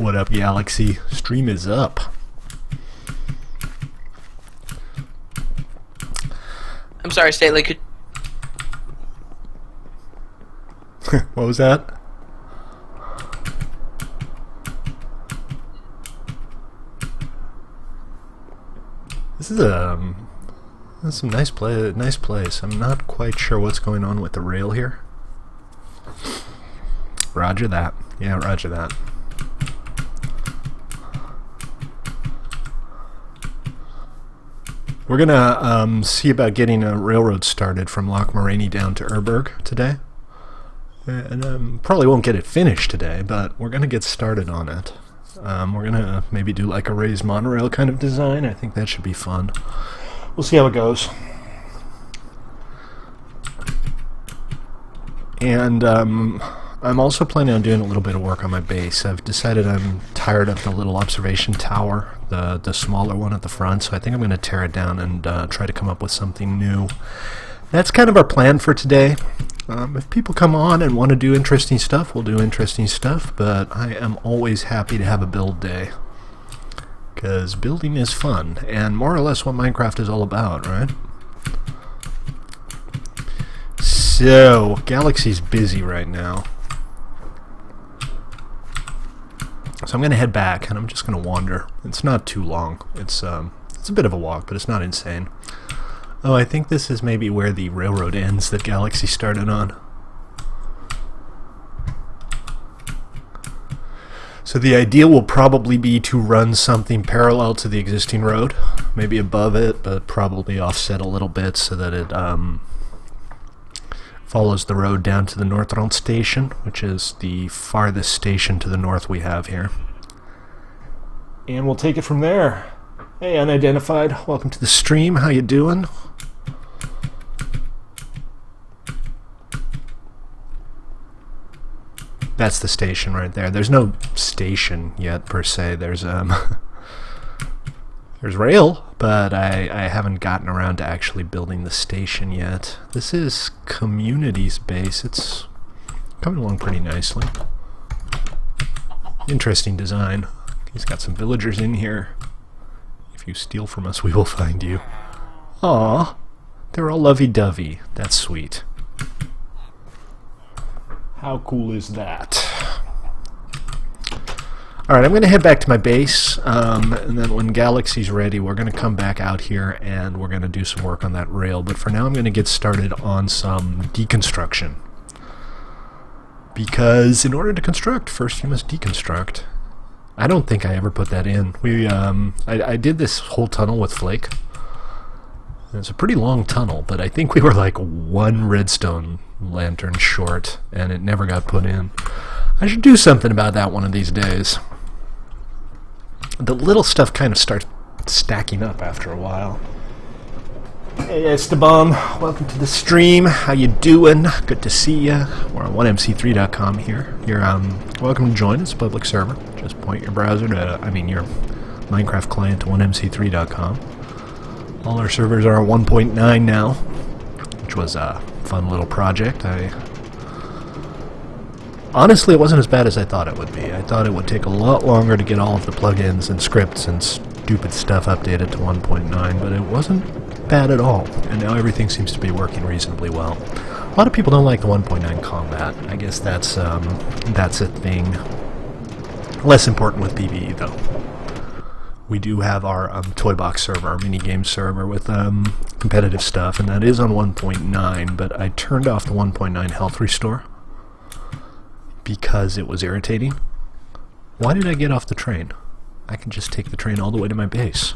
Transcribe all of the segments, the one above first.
What up, Galaxy? Stream is up. I'm sorry, Stately. Could What was that? This is that's some nice place. I'm not quite sure what's going on with the rail here. Roger that. Yeah, roger that. We're gonna see about getting a railroad started from Loch Moraney down to Erburg today. And probably won't get it finished today, but we're gonna get started on it. We're gonna maybe do like a raised monorail kind of design. I think that should be fun. We'll see how it goes. And I'm also planning on doing a little bit of work on my base. I've decided I'm tired of the little observation tower, the smaller one at the front, so I think I'm going to tear it down and try to come up with something new. That's kind of our plan for today. If people come on and want to do interesting stuff, we'll do interesting stuff, but I am always happy to have a build day. Because building is fun, and more or less what Minecraft is all about, right? So, Galaxy's busy right now. So I'm going to head back, and I'm just going to wander. It's not too long. It's a bit of a walk, but it's not insane. Oh, I think this is maybe where the railroad ends that Galaxy started on. So the idea will probably be to run something parallel to the existing road, maybe above it, but probably offset a little bit so that it follows the road down to the Northrand station, which is the farthest station to the north we have here. And we'll take it from there. Hey, unidentified, welcome to the stream. How you doing? That's the station right there. There's no station yet per se. There's there's rail, but I haven't gotten around to actually building the station yet. This is Community's base. It's coming along pretty nicely. Interesting design. He's got some villagers in here. If you steal from us, we will find you. Aw, they're all lovey-dovey. That's sweet. How cool is that? Alright, I'm going to head back to my base, and then when Galaxy's ready, we're going to come back out here and we're going to do some work on that rail. But for now, I'm going to get started on some deconstruction. Because in order to construct, first you must deconstruct. I don't think I ever put that in. I did this whole tunnel with flake. It's a pretty long tunnel, but I think we were like one redstone lantern short, and it never got put in. I should do something about that one of these days. The little stuff kind of starts stacking up after a while. Hey Esteban, welcome to the stream. How you doing? Good to see ya. We're on 1mc3.com here. You're welcome to join us, public server. Just point your browser to, your Minecraft client to 1mc3.com. All our servers are at 1.9 now, which was a fun little project. Honestly, it wasn't as bad as I thought it would be. I thought it would take a lot longer to get all of the plugins and scripts and stupid stuff updated to 1.9, but it wasn't bad at all, and now everything seems to be working reasonably well. A lot of people don't like the 1.9 combat. I guess that's a thing. Less important with PvE, though. We do have our toy box server, our minigames server with competitive stuff, and that is on 1.9, but I turned off the 1.9 health restore because it was irritating. Why did I get off the train? I can just take the train all the way to my base.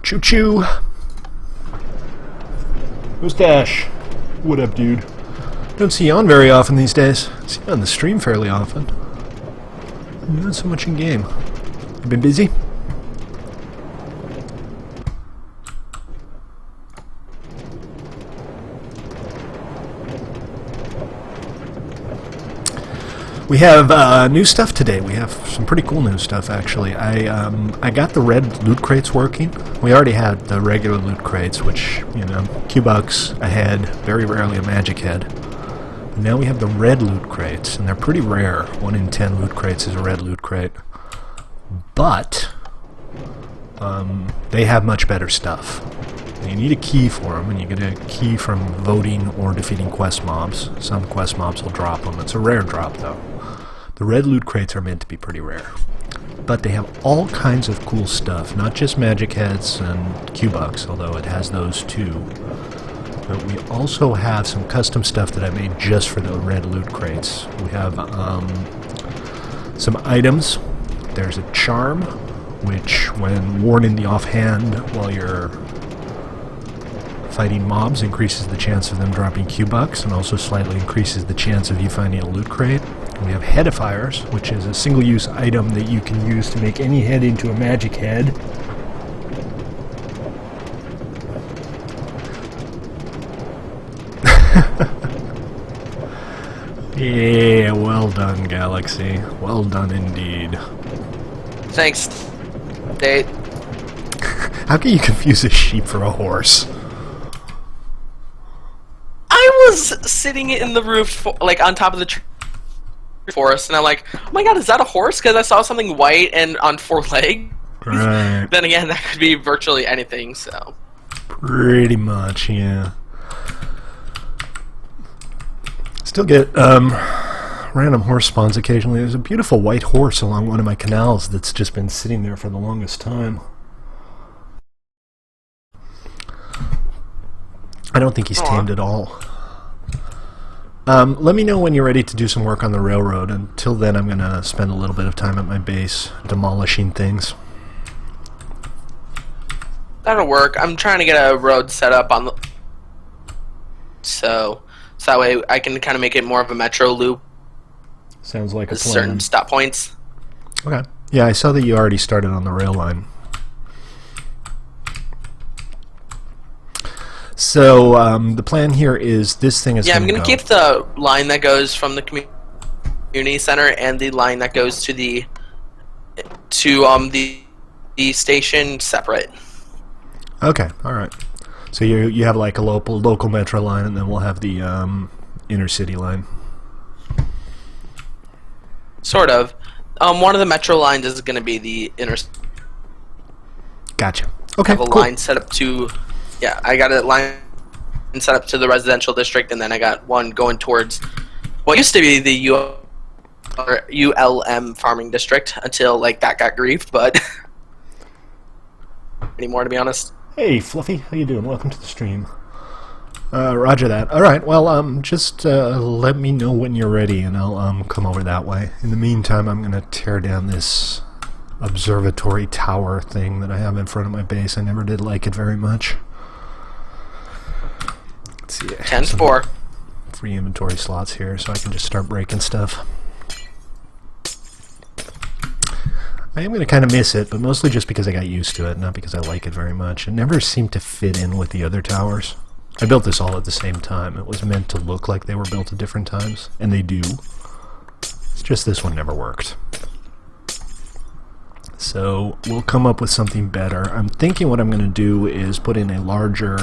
Choo-choo! Mustache! What up, dude? Don't see you on very often these days. I see you on the stream fairly often. Not so much in game. You been busy? We have new stuff today. We have some pretty cool new stuff, actually. I got the red loot crates working. We already had the regular loot crates, which, Q-Bucks, a head, very rarely a magic head. Now we have the red loot crates, and they're pretty rare. 1 in 10 loot crates is a red loot crate. But they have much better stuff. You need a key for them, and you get a key from voting or defeating quest mobs. Some quest mobs will drop them. It's a rare drop, though. The red loot crates are meant to be pretty rare. But they have all kinds of cool stuff, not just magic heads and Q-Bucks, although it has those too. But we also have some custom stuff that I made just for the red loot crates. We have some items. There's a charm, which when worn in the offhand while you're fighting mobs, increases the chance of them dropping Q-Bucks and also slightly increases the chance of you finding a loot crate. We have headifiers, which is a single-use item that you can use to make any head into a magic head. Yeah, well done, Galaxy. Well done indeed. Thanks, Date. How can you confuse a sheep for a horse? I was sitting in the roof, like on top of the forest, and I'm like, oh my god, is that a horse? Because I saw something white and on 4 legs. Right. Then again, that could be virtually anything, so. Pretty much, yeah. Still get random horse spawns occasionally. There's a beautiful white horse along one of my canals that's just been sitting there for the longest time. I don't think he's tamed at all. Let me know when you're ready to do some work on the railroad. Until then, I'm going to spend a little bit of time at my base demolishing things. That'll work. I'm trying to get a road set up on the... So that way I can kind of make it more of a metro loop. Sounds like a plan. Certain stop points. Okay. Yeah, I saw that you already started on the rail line. So the plan here is this thing is. Yeah, I'm gonna keep the line that goes from the community center and the line that goes to the station separate. Okay. All right. So you have like a local metro line, and then we'll have the intercity line. Sort of. One of the metro lines is going to be the inner. Gotcha. Okay. I have a line set up to. Yeah, I got a line set up to the residential district, and then I got one going towards what used to be the ULM farming district until like that got griefed, but anymore to be honest. Hey, Fluffy, how you doing? Welcome to the stream. Roger that. All right. Well, just let me know when you're ready, and I'll come over that way. In the meantime, I'm gonna tear down this observatory tower thing that I have in front of my base. I never did like it very much. Let's see. 10-4. Free inventory slots here, so I can just start breaking stuff. I am going to kind of miss it, but mostly just because I got used to it, not because I like it very much. It never seemed to fit in with the other towers. I built this all at the same time. It was meant to look like they were built at different times, and they do. It's just this one never worked. So we'll come up with something better. I'm thinking what I'm going to do is put in a larger,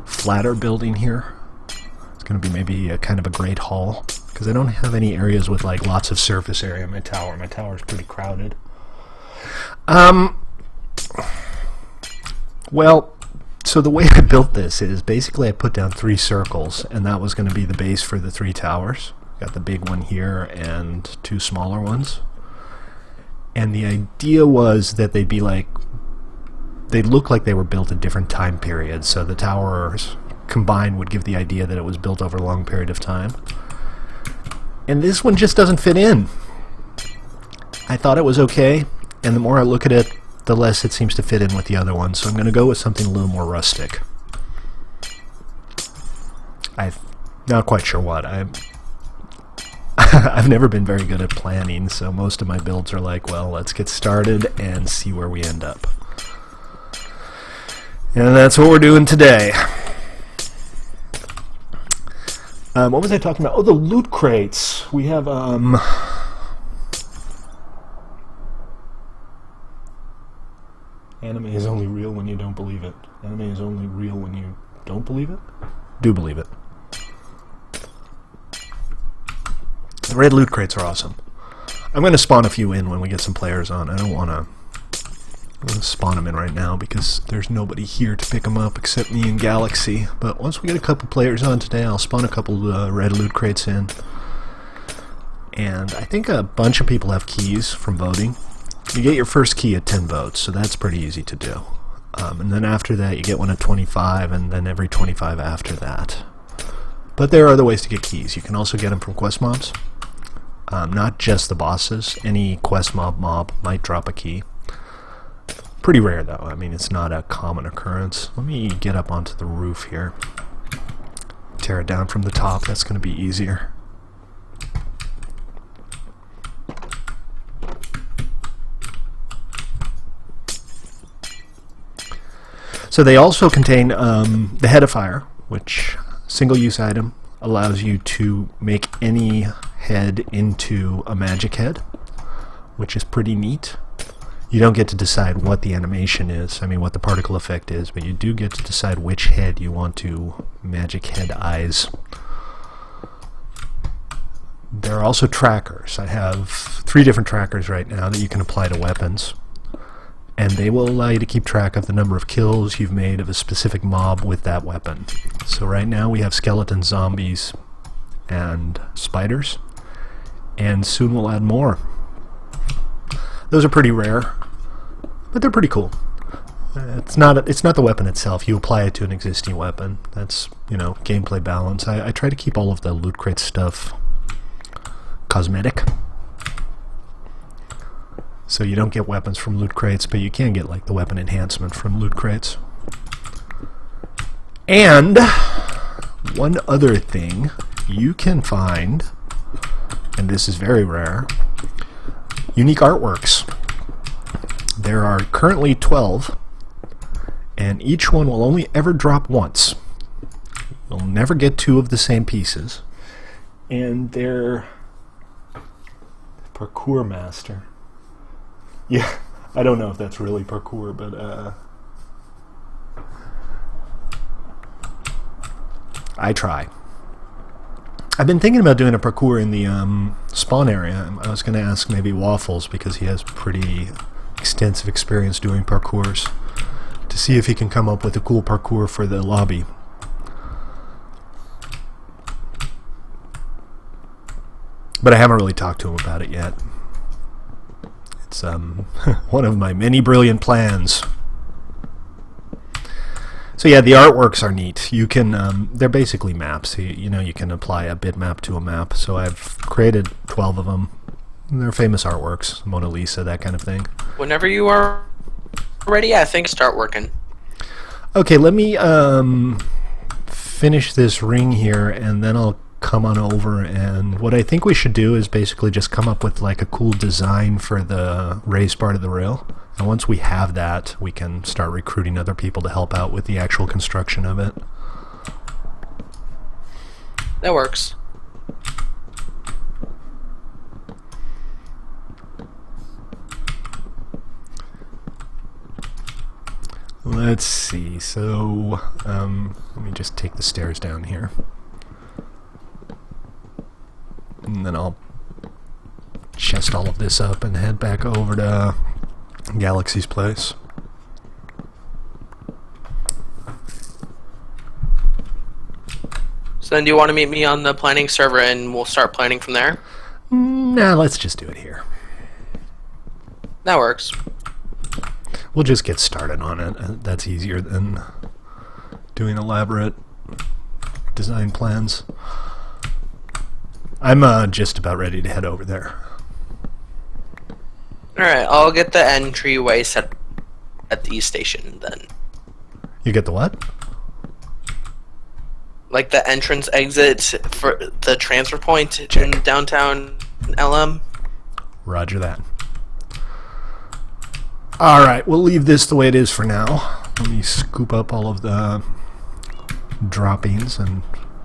flatter building here. It's going to be maybe a kind of a great hall, because I don't have any areas with like lots of surface area in my tower. My tower is pretty crowded. Well, so the way I built this is basically I put down 3 circles, and that was going to be the base for the 3 towers. Got the big one here and 2 smaller ones. And the idea was that they'd look like they were built at different time periods, so the towers combined would give the idea that it was built over a long period of time. And this one just doesn't fit in. I thought it was okay, and the more I look at it, the less it seems to fit in with the other one, so I'm going to go with something a little more rustic. I'm not quite sure what. I've never been very good at planning, so most of my builds are like, well, let's get started and see where we end up. And that's what we're doing today. What was I talking about? Oh, the loot crates. We have, anime is only real when you don't believe it. Anime is only real when you don't believe it? Do believe it. The red loot crates are awesome. I'm going to spawn a few in when we get some players on. I don't want to spawn them in right now because there's nobody here to pick them up except me and Galaxy. But once we get a couple players on today, I'll spawn a couple red loot crates in. And I think a bunch of people have keys from voting. You get your first key at 10 votes, so that's pretty easy to do. And then after that, you get one at 25, and then every 25 after that. But there are other ways to get keys. You can also get them from quest mobs. Not just the bosses. Any quest mob might drop a key. Pretty rare, though. I mean, it's not a common occurrence. Let me get up onto the roof here. Tear it down from the top. That's going to be easier. So they also contain the head of fire, which single-use item allows you to make any head into a magic head, which is pretty neat. You don't get to decide what the animation is, I mean what the particle effect is, but you do get to decide which head you want to magic head eyes. There are also trackers. I have 3 different trackers right now that you can apply to weapons, and they will allow you to keep track of the number of kills you've made of a specific mob with that weapon. So right now we have skeletons, zombies, and spiders, and soon we'll add more. Those are pretty rare, but they're pretty cool. It's not the weapon itself. You apply it to an existing weapon. That's, gameplay balance. I try to keep all of the loot crate stuff cosmetic. So you don't get weapons from loot crates, but you can get like the weapon enhancement from loot crates. And one other thing you can find, and this is very rare, unique artworks. There are currently 12, and each one will only ever drop once. You'll never get 2 of the same pieces. And they're parkour master. Yeah, I don't know if that's really parkour, but I try. I've been thinking about doing a parkour in the spawn area. I was going to ask maybe Waffles, because he has pretty extensive experience doing parkours, to see if he can come up with a cool parkour for the lobby. But I haven't really talked to him about it yet. It's one of my many brilliant plans. So yeah, the artworks are neat. You can they're basically maps. You can apply a bitmap to a map. So I've created 12 of them. They're famous artworks, Mona Lisa, that kind of thing. Whenever you are ready, I think start working. Okay, let me finish this ring here, and then I'll come on over, and what I think we should do is basically just come up with like a cool design for the raised part of the rail. And once we have that, we can start recruiting other people to help out with the actual construction of it. That works. Let's see, so let me just take the stairs down here. And then I'll chest all of this up and head back over to Galaxy's place. So then do you want to meet me on the planning server and we'll start planning from there? Nah, let's just do it here. That works. We'll just get started on it. That's easier than doing elaborate design plans. I'm just about ready to head over there. Alright, I'll get the entryway set at the East Station then. You get the what? Like the entrance exit for the transfer point Check. in downtown LM. Roger that. Alright, we'll leave this the way it is for now. Let me scoop up all of the droppings and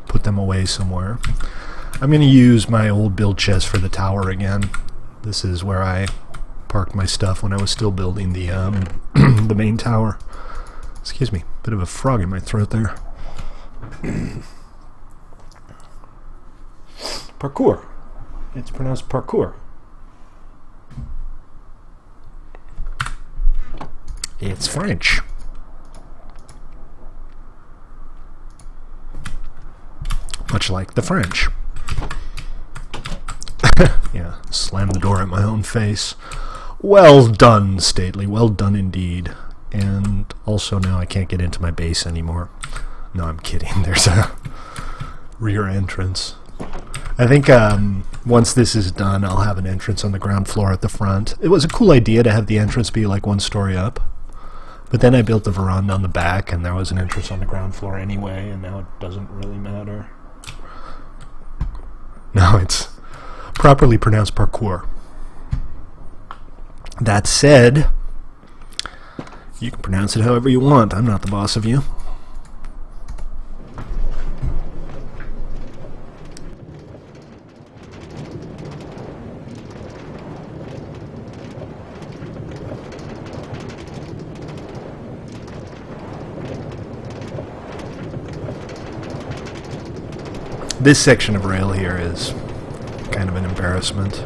put them away somewhere. I'm going to use my old build chest for the tower again. This is where I parked my stuff when I was still building the the main tower. Excuse me, bit of a frog in my throat there. Parkour. It's pronounced parkour. It's French. Much like the French. Yeah, slam the door at my own face. Well done, Stately. Well done indeed. And also now I can't get into my base anymore. No, I'm kidding. There's a rear entrance. I think once this is done, I'll have an entrance on the ground floor at the front. It was a cool idea to have the entrance be like one story up. But then I built the veranda on the back, and there was an entrance on the ground floor anyway, and now it doesn't really matter. No, it's properly pronounced parkour. That said, you can pronounce it however you want. I'm not the boss of you. This section of rail here is kind of an embarrassment.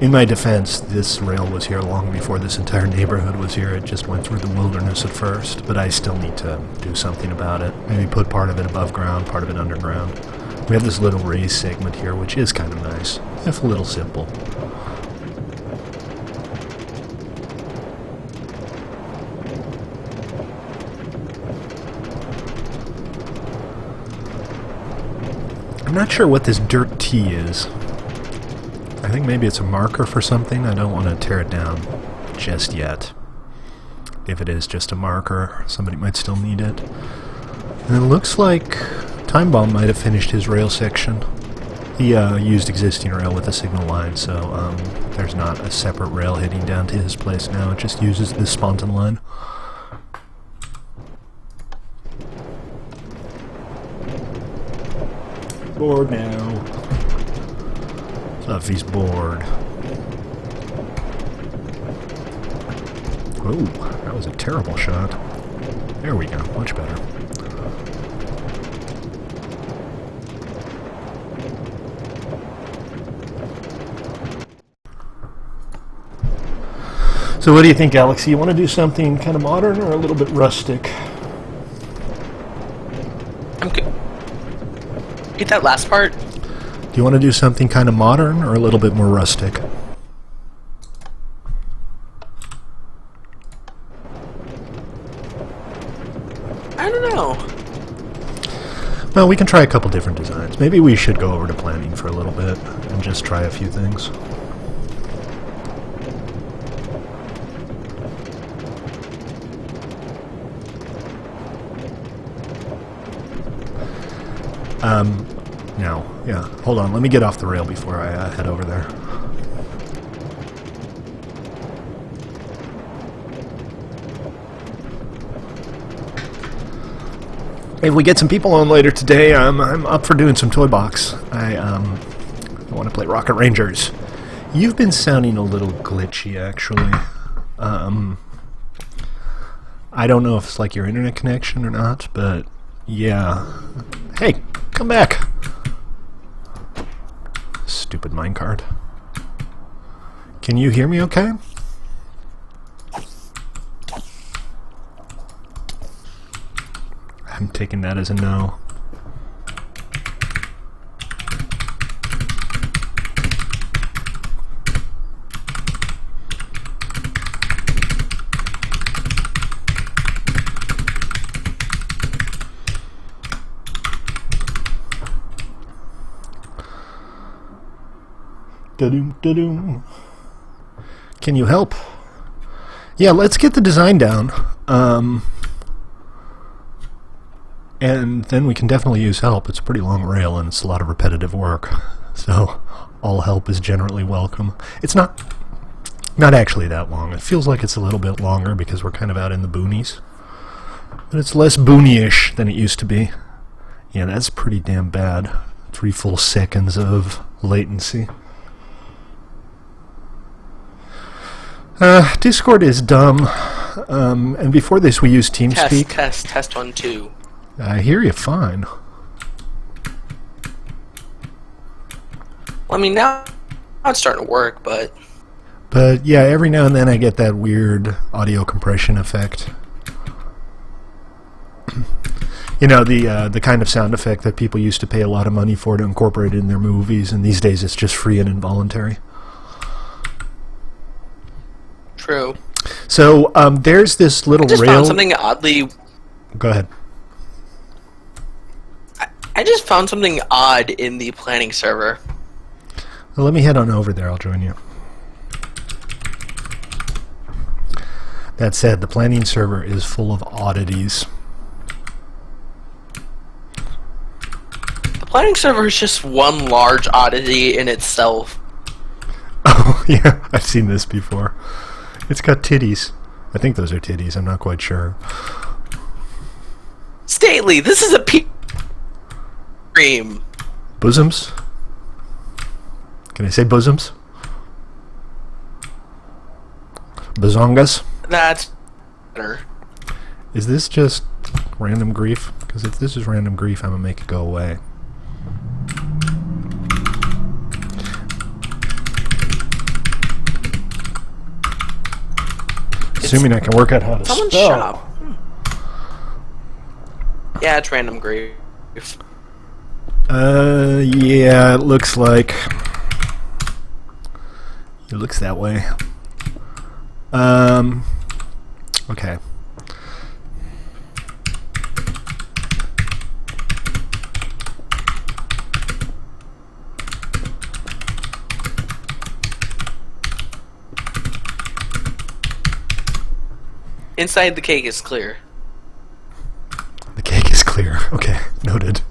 In my defense, this rail was here long before this entire neighborhood was here. It just went through the wilderness at first, but I still need to do something about it. Maybe put part of it above ground, part of it underground. We have this little raised segment here, which is kind of nice, if a little simple. I'm not sure what this dirt T is. I think maybe it's a marker for something. I don't want to tear it down just yet. If it is just a marker, somebody might still need it. And it looks like Time Bomb might have finished his rail section. He used existing rail with a signal line, so there's not a separate rail heading down to his place now. It just uses this spontan line. Bored now. Fluffy's bored. Oh, that was a terrible shot. There we go, much better. So what do you think, Alex? You want to do something kind of modern or a little bit rustic? I'm good. Get that last part. Do you want to do something kind of modern or a little bit more rustic? I don't know. Well, we can try a couple different designs. Maybe we should go over to planning for a little bit and just try a few things. No. Yeah. Hold on. Let me get off the rail before I head over there. If we get some people on later today, I'm up for doing some Toy Box. I want to play Rocket Rangers. You've been sounding a little glitchy, actually. I don't know if it's like your internet connection or not, but yeah. Hey, come back! Stupid minecart. Can you hear me okay? I'm taking that as a no. Da-doom, da-doom. Can you help? Yeah, let's get the design down. And then we can definitely use help. It's a pretty long rail and it's a lot of repetitive work. So all help is generally welcome. It's not actually that long. It feels like it's a little bit longer because we're kind of out in the boonies. But it's less boony-ish than it used to be. Yeah, that's pretty damn bad. 3 full seconds of latency. Discord is dumb. And before this we used TeamSpeak. Test 1, 2. I hear you fine. Well, I mean, now it's starting to work, but But yeah, every now and then I get that weird audio compression effect. You know, the kind of sound effect that people used to pay a lot of money for to incorporate in their movies, and these days it's just free and involuntary. true. So there's this little I just rail. found something oddly. Go ahead. I just found something odd in the planning server. Well, let me head on over there. I'll join you. That said, the planning server is full of oddities. The planning server is just one large oddity in itself. Oh, yeah, I've seen this before. It's got titties. I think those are titties. I'm not quite sure. Stately, this is a cream. Bosoms? Can I say bosoms? Bazongas? That's better. Is this just random grief? Because if this is random grief, I'm going to make it go away. Assuming I can work out how to Someone's spell. shop. Yeah, it's random grief. Yeah, it looks like... It looks that way. Okay. Inside the cake is clear. The cake is clear. Okay, noted.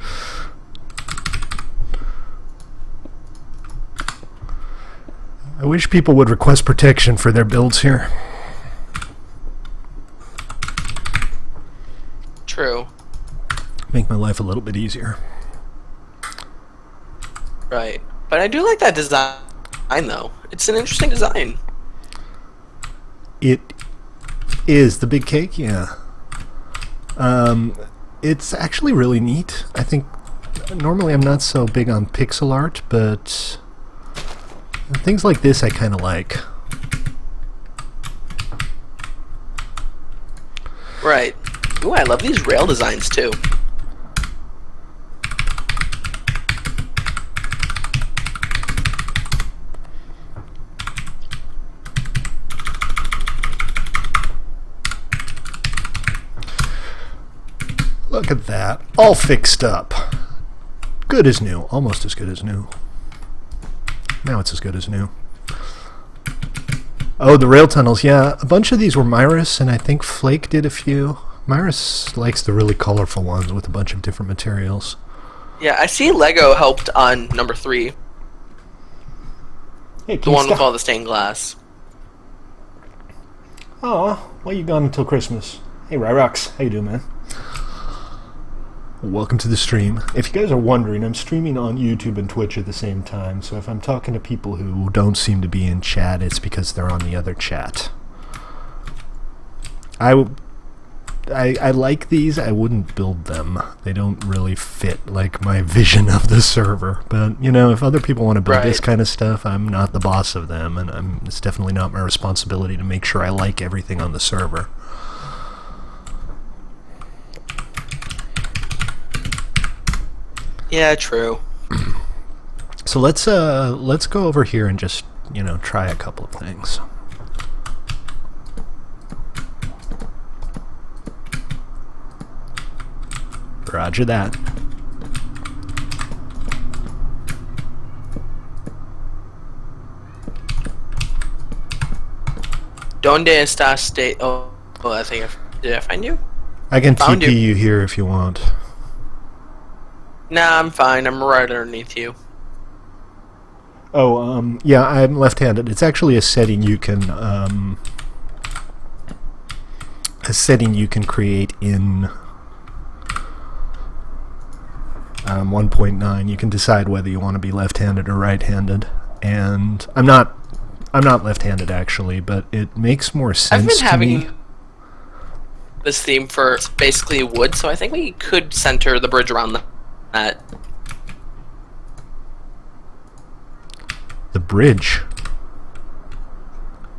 I wish people would request protection for their builds here. True. Make my life a little bit easier. Right. But I do like that design, though. It's an interesting design. It is the big cake, yeah. It's actually really neat. I think normally I'm not so big on pixel art, but things like this I kind of like. Right. Ooh, I love these rail designs, too. Look at that. All fixed up. Good as new. Almost as good as new. Now it's as good as new. Oh, the rail tunnels. Yeah, a bunch of these were Myris, and I think Flake did a few. Myris likes the really colorful ones with a bunch of different materials. Yeah, I see Lego helped on number 3. Hey, The one with all the stained glass. Oh, why you gone until Christmas? Hey, Ryrox. How you doing, man? Welcome to the stream. If you guys are wondering, I'm streaming on YouTube and Twitch at the same time, so if I'm talking to people who don't seem to be in chat, it's because they're on the other chat. I like these. I wouldn't build them. They don't really fit like my vision of the server. But, you know, if other people want to build this kind of stuff, I'm not the boss of them, and it's definitely not my responsibility to make sure I like everything on the server. Yeah, true. So let's go over here and just, you know, try a couple of things. Roger that. Donde estás? Oh, I think did I find you? I can Found TP you. you here if you want. Nah, I'm fine. I'm right underneath you. Oh, yeah, I'm left-handed. It's actually a setting you can, create in 1.9. You can decide whether you want to be left-handed or right-handed. And I'm not left-handed actually, but it makes more sense I've been to having me. this theme for basically wood, so I think we could center the bridge around that. The bridge.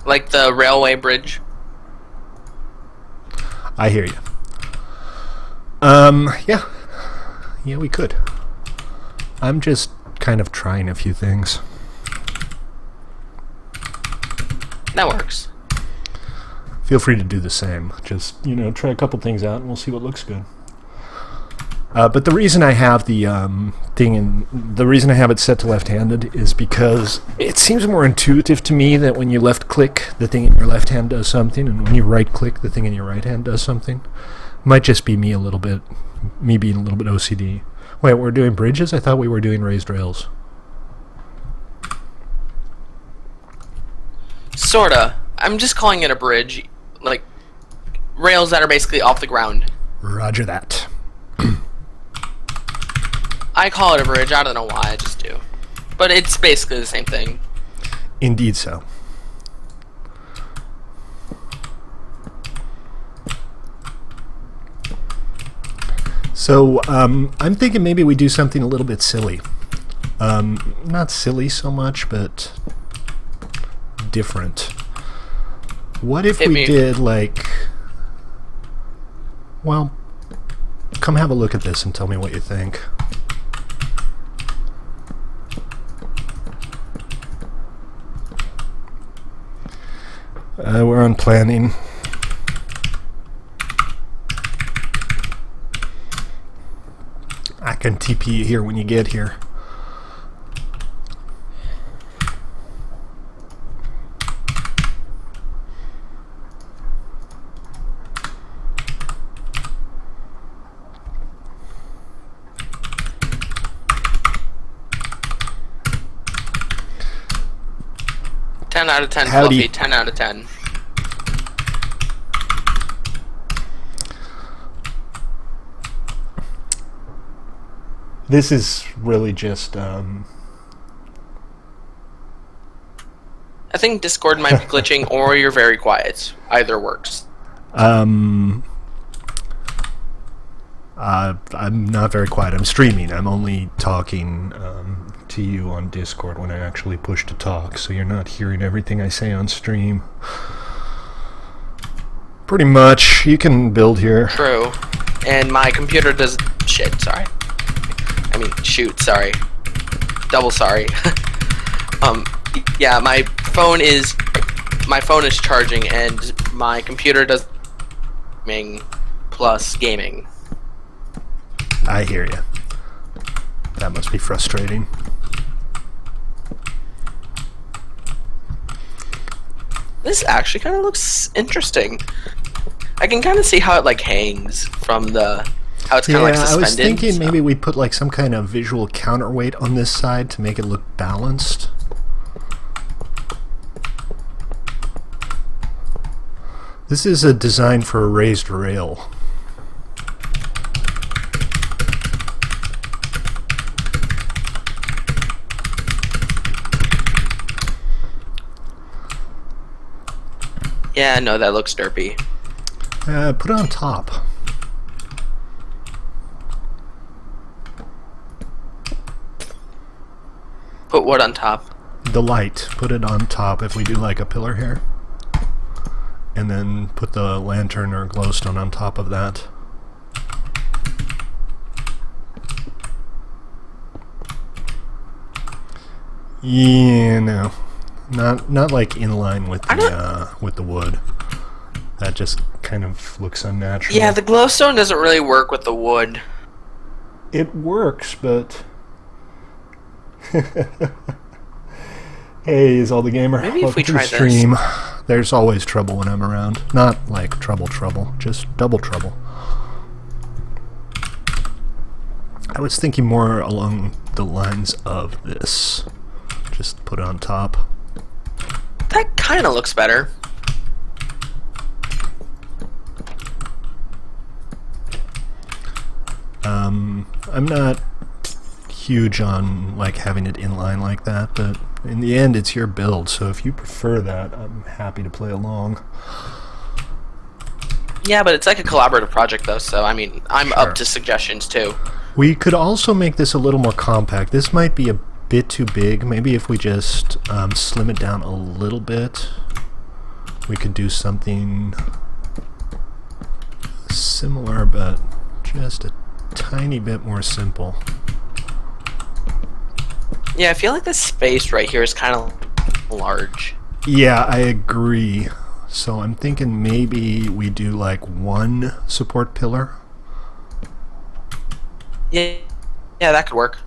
Like the railway bridge. I hear you. Yeah. Yeah, we could. I'm just kind of trying a few things. That works. Feel free to do the same. Just, try a couple things out and we'll see what looks good. But the reason I have the the reason I have it set to left-handed is because it seems more intuitive to me that when you left-click, the thing in your left hand does something, and when you right-click, the thing in your right hand does something. Might just be me being a little bit OCD. Wait, we're doing bridges? I thought we were doing raised rails. Sorta. I'm just calling it a bridge. Like, rails that are basically off the ground. Roger that. I call it a bridge. I don't know why. I just do. But it's basically the same thing. Indeed so. So, I'm thinking maybe we do something a little bit silly. Not silly so much, but different. What if we did, like... Well, come have a look at this and tell me what you think. We're on planning. I can TP you here when you get here. Ten out of 10, Howdy. Fluffy. 10 out of 10. This is really just, I think Discord might be glitching, or you're very quiet. Either works. I'm not very quiet. I'm streaming. I'm only talking to you on Discord when I actually push to talk, so you're not hearing everything I say on stream. Pretty much. You can build here. True. And my computer does... Shit, sorry. I mean, shoot, sorry. Double sorry. Yeah, my phone is charging, and my computer does gaming plus gaming. I hear you. That must be frustrating. This actually kind of looks interesting. I can kind of see how it like hangs from the how it's kind of like suspended. I was thinking maybe we put like some kind of visual counterweight on this side to make it look balanced. This is a design for a raised rail. Yeah, no, that looks derpy. Put it on top. Put what on top? The light. Put it on top if we do like a pillar here. And then put the lantern or glowstone on top of that. Yeah, no. Not like in line with the wood. That just kind of looks unnatural. Yeah, the glowstone doesn't really work with the wood. It works, but hey, is all the gamer. Maybe if we try this. Stream. There's always trouble when I'm around. Not like trouble, just double trouble. I was thinking more along the lines of this. Just put it on top. That kind of looks better. I'm not huge on like having it inline like that, but in the end it's your build, so if you prefer that, I'm happy to play along. Yeah, but it's like a collaborative project though, so I mean, I'm Sure. up to suggestions too. We could also make this a little more compact. This might be a bit too big. Maybe if we just slim it down a little bit, we could do something similar, but just a tiny bit more simple. Yeah, I feel like this space right here is kind of large. Yeah, I agree. So I'm thinking maybe we do like one support pillar. Yeah, that could work.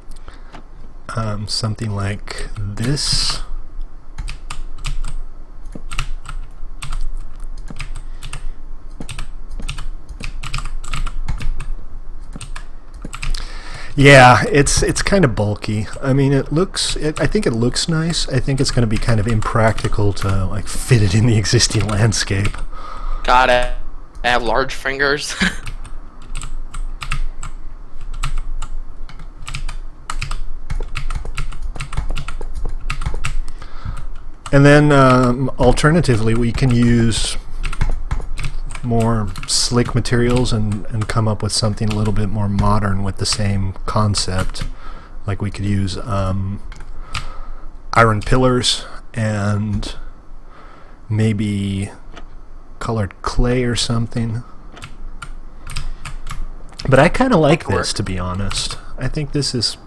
Something like this. Yeah, it's kind of bulky. I mean, I think it looks nice. I think it's going to be kind of impractical to like fit it in the existing landscape. Got it. I have large fingers. And then alternatively, we can use more slick materials and come up with something a little bit more modern with the same concept. Like we could use iron pillars and maybe colored clay or something. But I kind of like this, to be honest. I think this is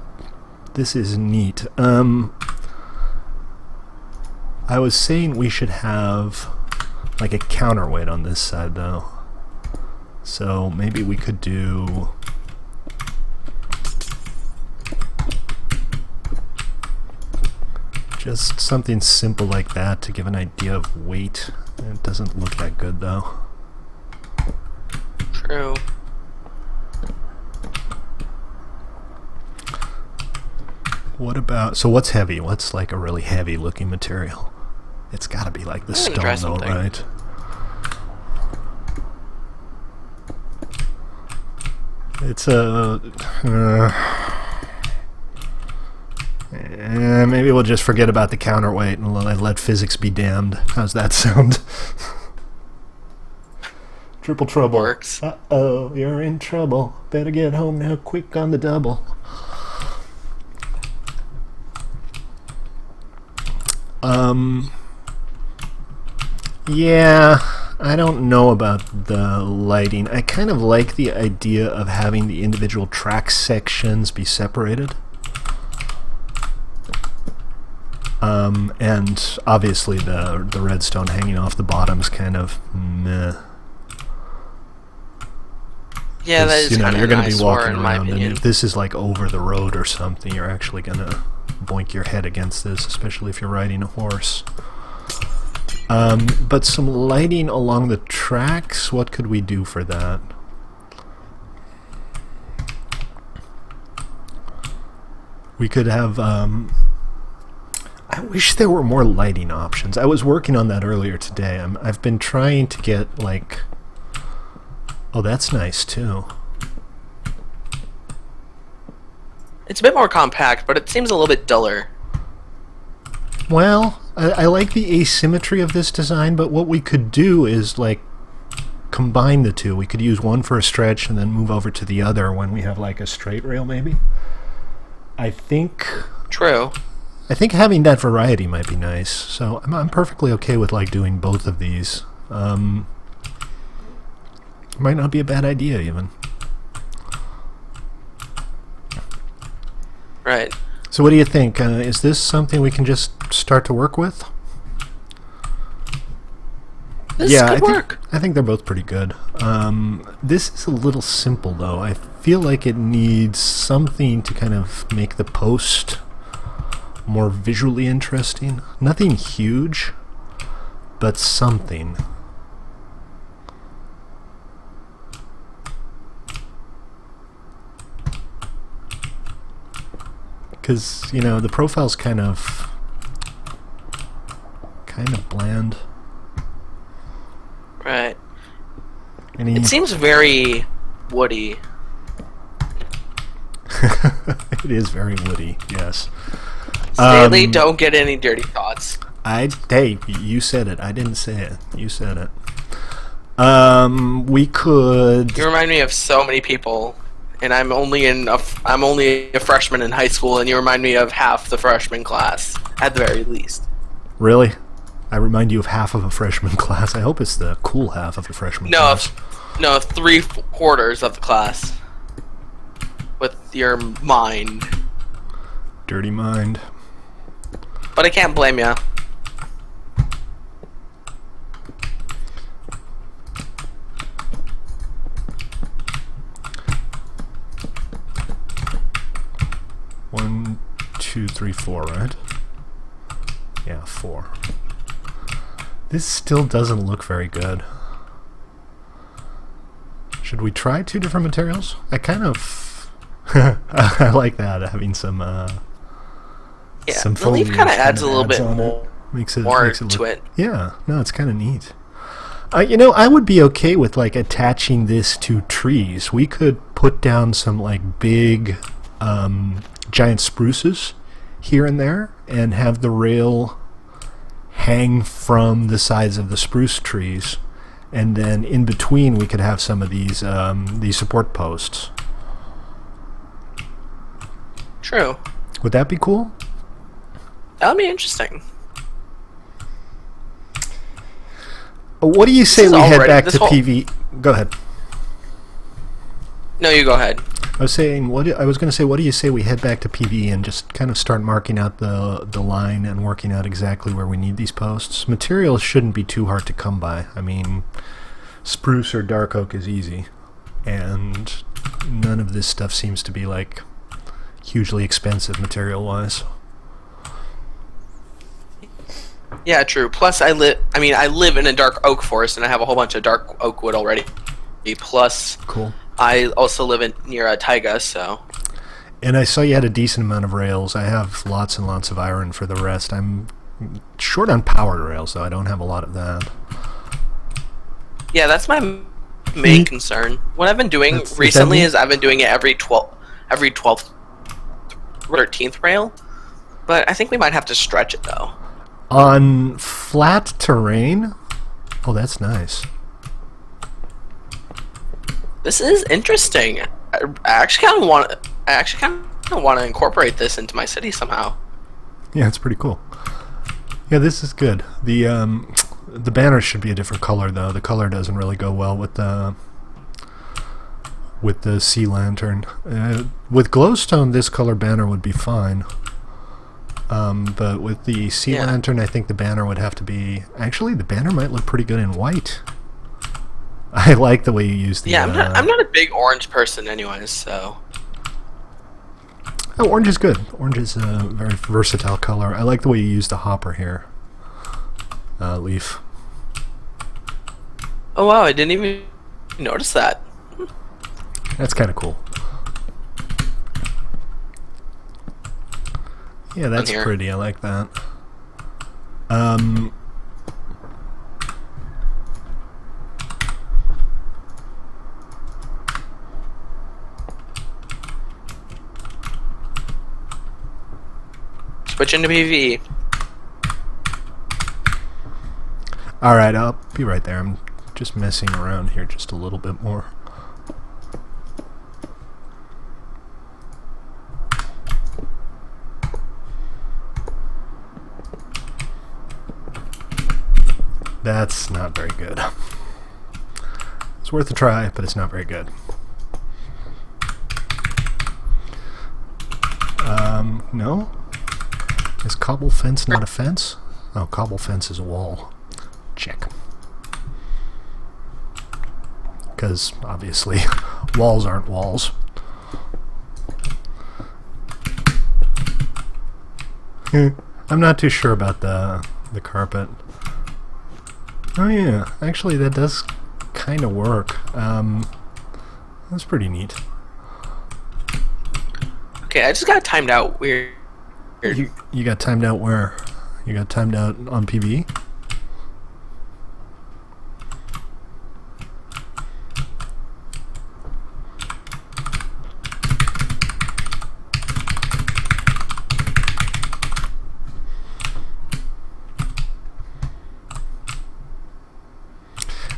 neat. I was saying we should have like a counterweight on this side though. So maybe we could do just something simple like that to give an idea of weight. It doesn't look that good though. True. What about, so what's heavy? What's like a really heavy looking material? It's got to be like the stone though, right? It's maybe we'll just forget about the counterweight and let physics be damned. How's that sound? Triple trouble. Works. Uh-oh, you're in trouble. Better get home now, quick on the double. Yeah, I don't know about the lighting. I kind of like the idea of having the individual track sections be separated. And obviously the redstone hanging off the bottom is kind of meh. Yeah, that is you know, kind of you're going to nice be walking in my around, and opinion. if this is like over the road or something, you're actually going to boink your head against this, especially if you're riding a horse. But some lighting along the tracks, what could we do for that? We could have, I wish there were more lighting options. I was working on that earlier today. I've been trying to get, like, oh, that's nice, too. It's a bit more compact, but it seems a little bit duller. Well, I like the asymmetry of this design, but what we could do is, like, combine the two. We could use one for a stretch and then move over to the other when we have, like, a straight rail, maybe. I think True. having that variety might be nice. So I'm perfectly okay with, like, doing both of these. Might not be a bad idea, even. Right. So what do you think? Is this something we can just start to work with? This could work. I think they're both pretty good. This is a little simple, though. I feel like it needs something to kind of make the post more visually interesting. Nothing huge, but something. Because, you know, the profile's kind of bland. Right. It seems very woody. It is very woody, yes. Stanley, don't get any dirty thoughts. Hey, you said it. I didn't say it. You said it. We could... You remind me of so many people and I'm only a freshman in high school, and you remind me of half the freshman class at the very least. Really? I remind you of half of a freshman class. I hope it's the cool half of a freshman class. No, 3/4 of the class. With your mind. Dirty mind. But I can't blame ya. One, two, three, 4, right? Yeah, 4. This still doesn't look very good. Should we try 2 different materials? I kind of... I like that, having some... some the leaf kind of adds a little bit more, makes it to it. Yeah, no, it's kind of neat. You know, I would be okay with, like, attaching this to trees. We could put down some, like, big... giant spruces here and there and have the rail hang from the sides of the spruce trees, and then in between we could have some of these support posts. True. Would that be cool? That would be interesting. What do you say we head back to PV? Go ahead. No, you go ahead. I was going to say, what do you say we head back to PV and just kind of start marking out the line and working out exactly where we need these posts? Materials shouldn't be too hard to come by. I mean, spruce or dark oak is easy, and none of this stuff seems to be like hugely expensive material-wise. Yeah, true. Plus, I live in a dark oak forest, and I have a whole bunch of dark oak wood already. Plus, cool. I also live near a taiga, so... And I saw you had a decent amount of rails. I have lots and lots of iron for the rest. I'm short on powered rails, though. I don't have a lot of that. Yeah, that's my main concern. What I've been doing recently is I've been doing it every 12th, 13th rail. But I think we might have to stretch it, though. On flat terrain? Oh, that's nice. This is interesting. I actually kind of want to incorporate this into my city somehow. Yeah, it's pretty cool. Yeah, this is good. The banner should be a different color, though. The color doesn't really go well with the sea lantern. With glowstone, this color banner would be fine. But with the sea lantern, I think the banner would have to be... Actually, the banner might look pretty good in white. I like the way you use the... Yeah, I'm not a big orange person anyways, so... Oh, orange is good. Orange is a very versatile color. I like the way you use the hopper here. Leaf. Oh wow, I didn't even notice that. That's kind of cool. Yeah, that's pretty. I like that. Switch into PV. Alright, I'll be right there. I'm just messing around here just a little bit more. That's not very good. It's worth a try, but it's not very good. No? Is cobble fence not a fence? Oh, cobble fence is a wall. Check. Because, obviously, walls aren't walls. I'm not too sure about the carpet. Oh yeah, actually that does kind of work. That's pretty neat. Okay, I just got timed out weird. You got timed out where? You got timed out on PB?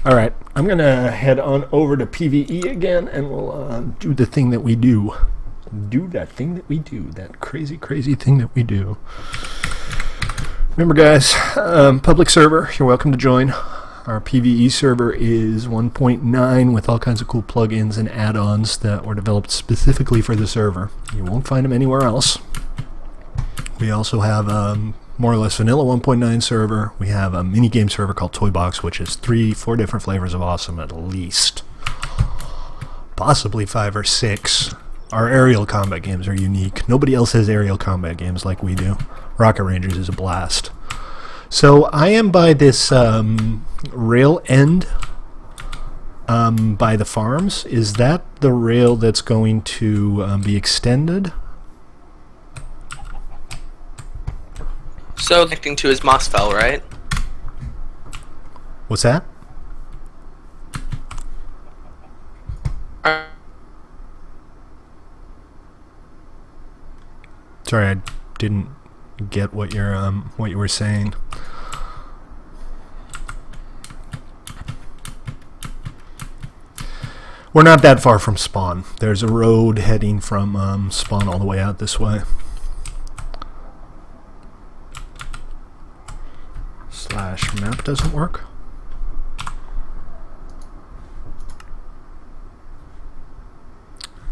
Alright, I'm going to head on over to PvE again, and we'll do the thing that we do. Do that thing that we do. That crazy, crazy thing that we do. Remember, guys, public server, you're welcome to join. Our PvE server is 1.9 with all kinds of cool plugins and add-ons that were developed specifically for the server. You won't find them anywhere else. We also have more or less vanilla 1.9 server. We have a minigame server called Toybox, which is 3-4 different flavors of awesome at least. Possibly 5 or 6. Our aerial combat games are unique. Nobody else has aerial combat games like we do. Rocket Rangers is a blast. So I am by this rail end by the farms. Is that the rail that's going to be extended? So connecting to his Mossfell, right? What's that? Sorry, I didn't get what you were saying. We're not that far from spawn. There's a road heading from spawn all the way out this way. / map doesn't work.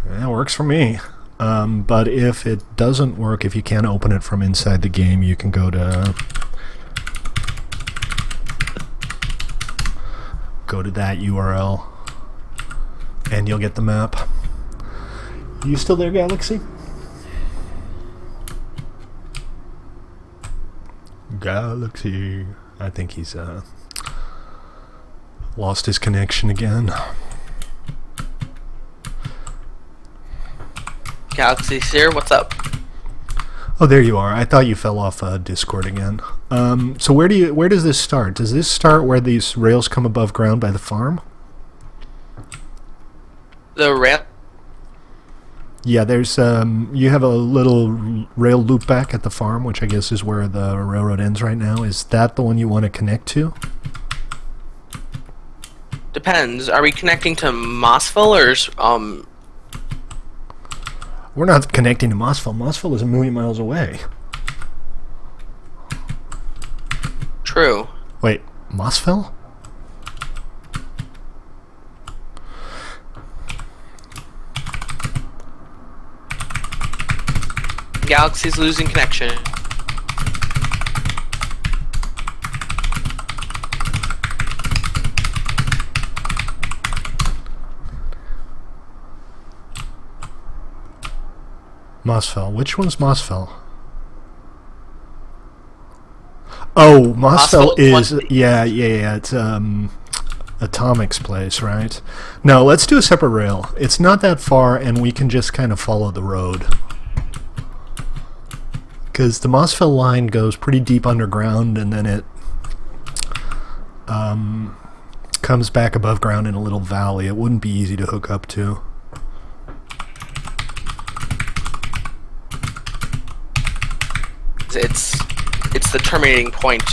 That works for me. But if it doesn't work, if you can't open it from inside the game, you can go to that URL and you'll get the map. You still there, Galaxy? Galaxy. I think he's lost his connection again. Galaxy's here, what's up? Oh, there you are. I thought you fell off Discord again. So where does this start? Does this start where these rails come above ground by the farm? The rail? Yeah, there's you have a little rail loop back at the farm, which I guess is where the railroad ends right now. Is that the one you want to connect to? Depends. Are we connecting to Mossville or We're not connecting to Mossville. Mossville is a million miles away. True. Wait, Mossville? Galaxy's losing connection. Mossville. Which one's Mossville? Oh, Mossville is... Yeah. It's Atomic's place, right? No, let's do a separate rail. It's not that far, and we can just kind of follow the road. Because the Mossville line goes pretty deep underground, and then it comes back above ground in a little valley. It wouldn't be easy to hook up to. It's the terminating point.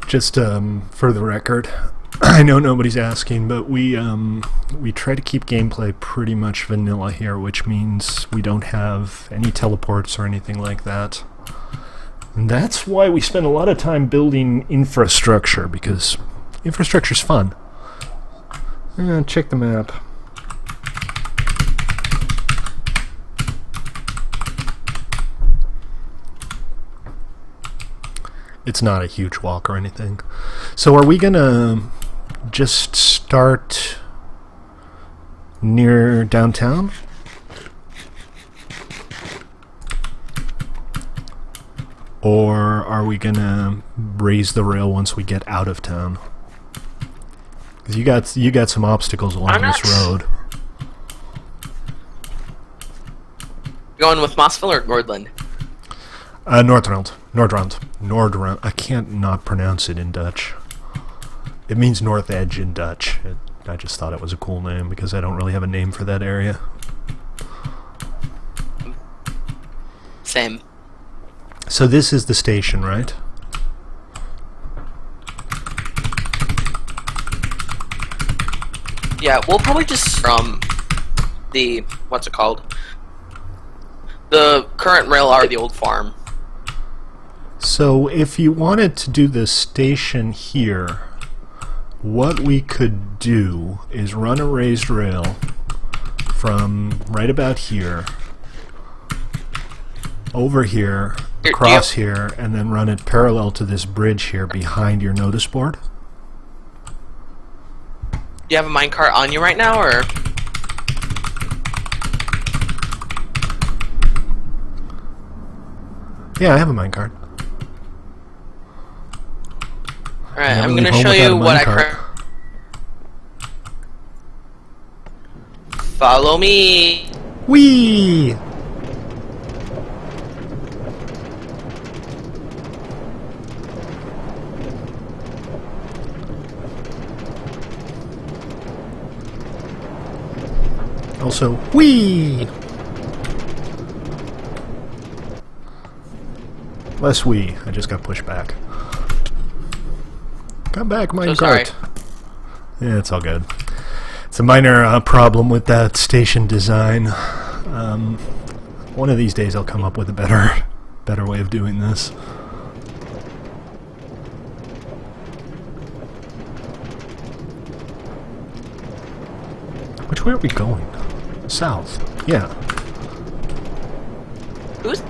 Just for the record, I know nobody's asking, but we try to keep gameplay pretty much vanilla here, which means we don't have any teleports or anything like that. And that's why we spend a lot of time building infrastructure, because infrastructure's fun. Check the map. It's not a huge walk or anything. So are we gonna just start near downtown? Or are we gonna raise the rail once we get out of town? 'Cause you got some obstacles along this road. Going with Mossville or Nordland? Nordrand. I can't not pronounce it in Dutch. It means North Edge in Dutch. I just thought it was a cool name because I don't really have a name for that area. Same. So this is the station, right? Yeah, we'll probably just from the what's it called? The current rail are the old farm. So if you wanted to do the station here, what we could do is run a raised rail from right about here over here, across here, and then run it parallel to this bridge here behind your notice board. Do you have a minecart on you right now, or? Yeah, I have a minecart. Alright, I'm gonna show you what I Follow me! Whee! Also, whee! Less wee. I just got pushed back. Come back, minecart. Yeah, it's all good. It's a minor problem with that station design. One of these days I'll come up with a better way of doing this. Which way are we going? South. Yeah. Who's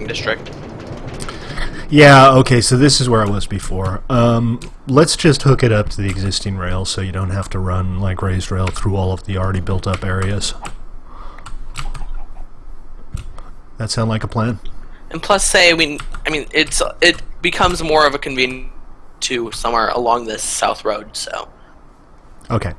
district? Yeah, okay, so this is where I was before. Let's just hook it up to the existing rail so you don't have to run like raised rail through all of the already built up areas. That sound like a plan? And plus, it becomes more of a convenience to somewhere along this south road, so. Okay.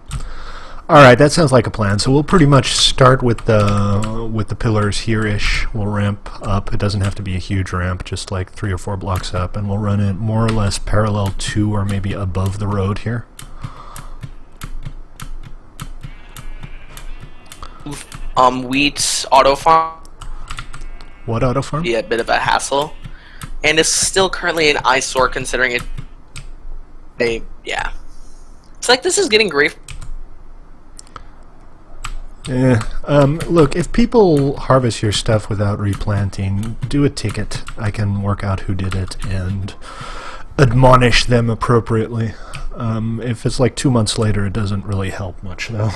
Alright, that sounds like a plan. So we'll pretty much start with the pillars here-ish. We'll ramp up. It doesn't have to be a huge ramp, just like 3 or 4 blocks up, and we'll run it more or less parallel to or maybe above the road here. Wheat's auto farm. What auto farm? Be a bit of a hassle, and it's still currently an eyesore considering it. Yeah. It's like this is getting grief. Yeah. Look, if people harvest your stuff without replanting, do a ticket. I can work out who did it and admonish them appropriately. If it's like 2 months later, it doesn't really help much, though.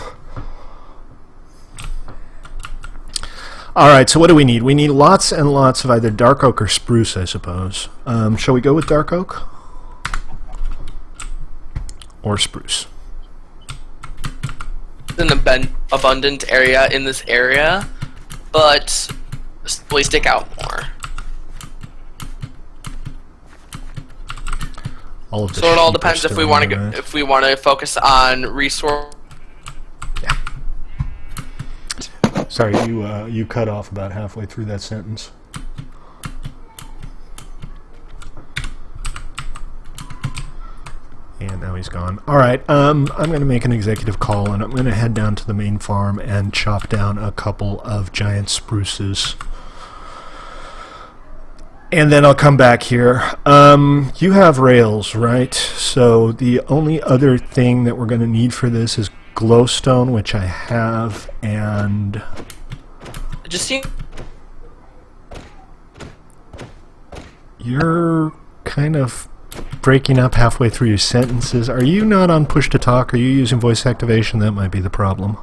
Alright, so what do we need? We need lots and lots of either dark oak or spruce, I suppose. Shall we go with dark oak? Or spruce? An abundant area in this area, but we stick out more. So it all depends if we want to go, if we want to focus on resource. Yeah. Sorry, you cut off about halfway through that sentence. And now he's gone. Alright, I'm going to make an executive call, and I'm going to head down to the main farm and chop down a couple of giant spruces. And then I'll come back here. You have rails, right? So the only other thing that we're going to need for this is glowstone, which I have, and... Just see... You're kind of breaking up halfway through your sentences. Are you not on push to talk? Are you using voice activation? That might be the problem.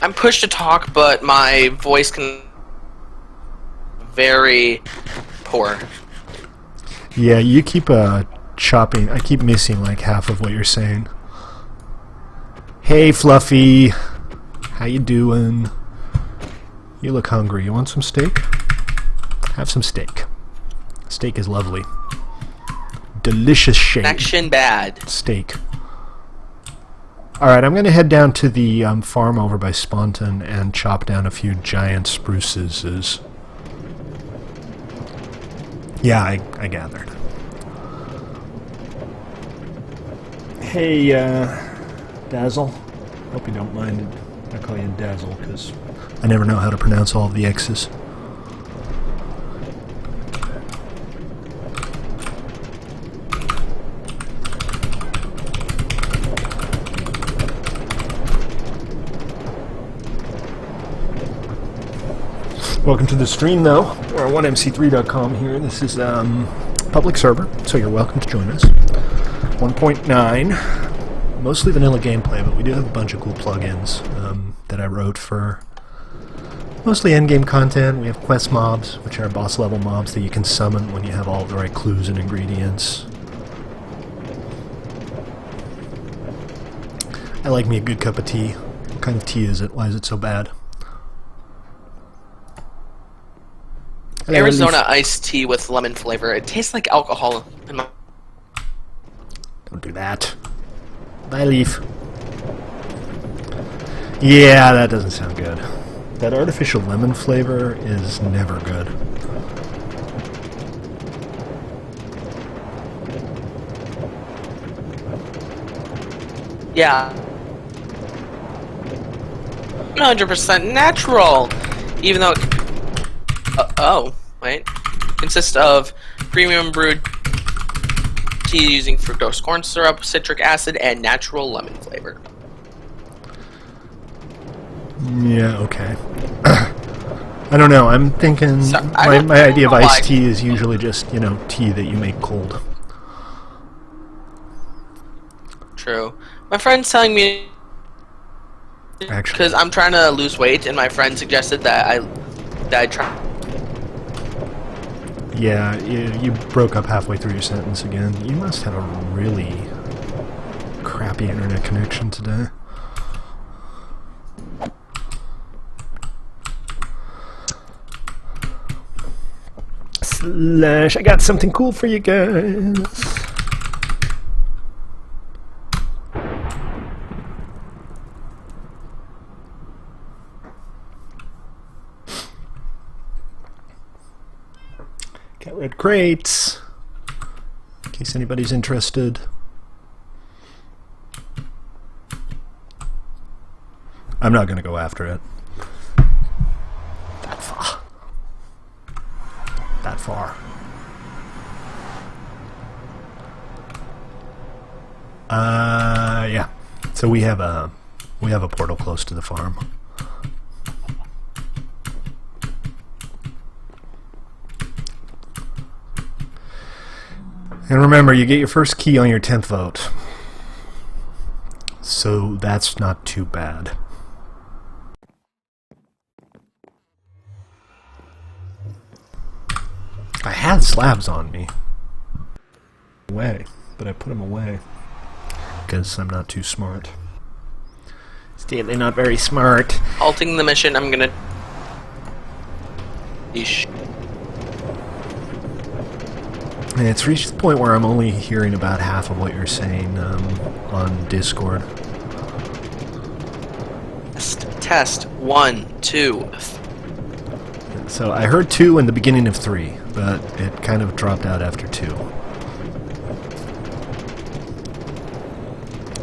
I'm push to talk, but my voice can... very poor. Yeah, you keep chopping. I keep missing like half of what you're saying. Hey, Fluffy. How you doing? You look hungry. You want some steak? Have some steak. Steak is lovely. Delicious shake. Connection bad. Steak. Alright, I'm going to head down to the farm over by Spontan and chop down a few giant spruces. Yeah, I gathered. Hey, Dazzle. Hope you don't mind it. I call you Dazzle because I never know how to pronounce all of the X's. Welcome to the stream, though. We're on 1mc3.com here. This is public server, so you're welcome to join us. 1.9, mostly vanilla gameplay, but we do have a bunch of cool plugins that I wrote for mostly endgame content. We have quest mobs, which are boss level mobs that you can summon when you have all the right clues and ingredients. I like me a good cup of tea. What kind of tea is it? Why is it so bad? Arizona iced tea with lemon flavor. It tastes like alcohol. Don't do that. Bye, Leaf. Yeah, that doesn't sound good. That artificial lemon flavor is never good. Yeah. 100% natural! Even though it... oh, wait. Consists of premium brewed tea using fructose corn syrup, citric acid, and natural lemon flavor. Yeah, okay. I don't know, I'm thinking... So, my idea of iced tea is usually just, you know, tea that you make cold. True. My friend's telling me... Because I'm trying to lose weight, and my friend suggested that I try... Yeah, you broke up halfway through your sentence again. You must have a really crappy internet connection today. Slash, I got something cool for you guys. Got red crates, in case anybody's interested. I'm not gonna go after it. That far. That far. Yeah. So we have a portal close to the farm. And remember, you get your first key on your 10th vote. So that's not too bad. I had slabs on me. Away, but I put them away. Because I'm not too smart. Still, not very smart. Halting the mission, I'm gonna... And it's reached the point where I'm only hearing about half of what you're saying on Discord. Test 1, 2. So I heard 2 in the beginning of 3, but it kind of dropped out after 2.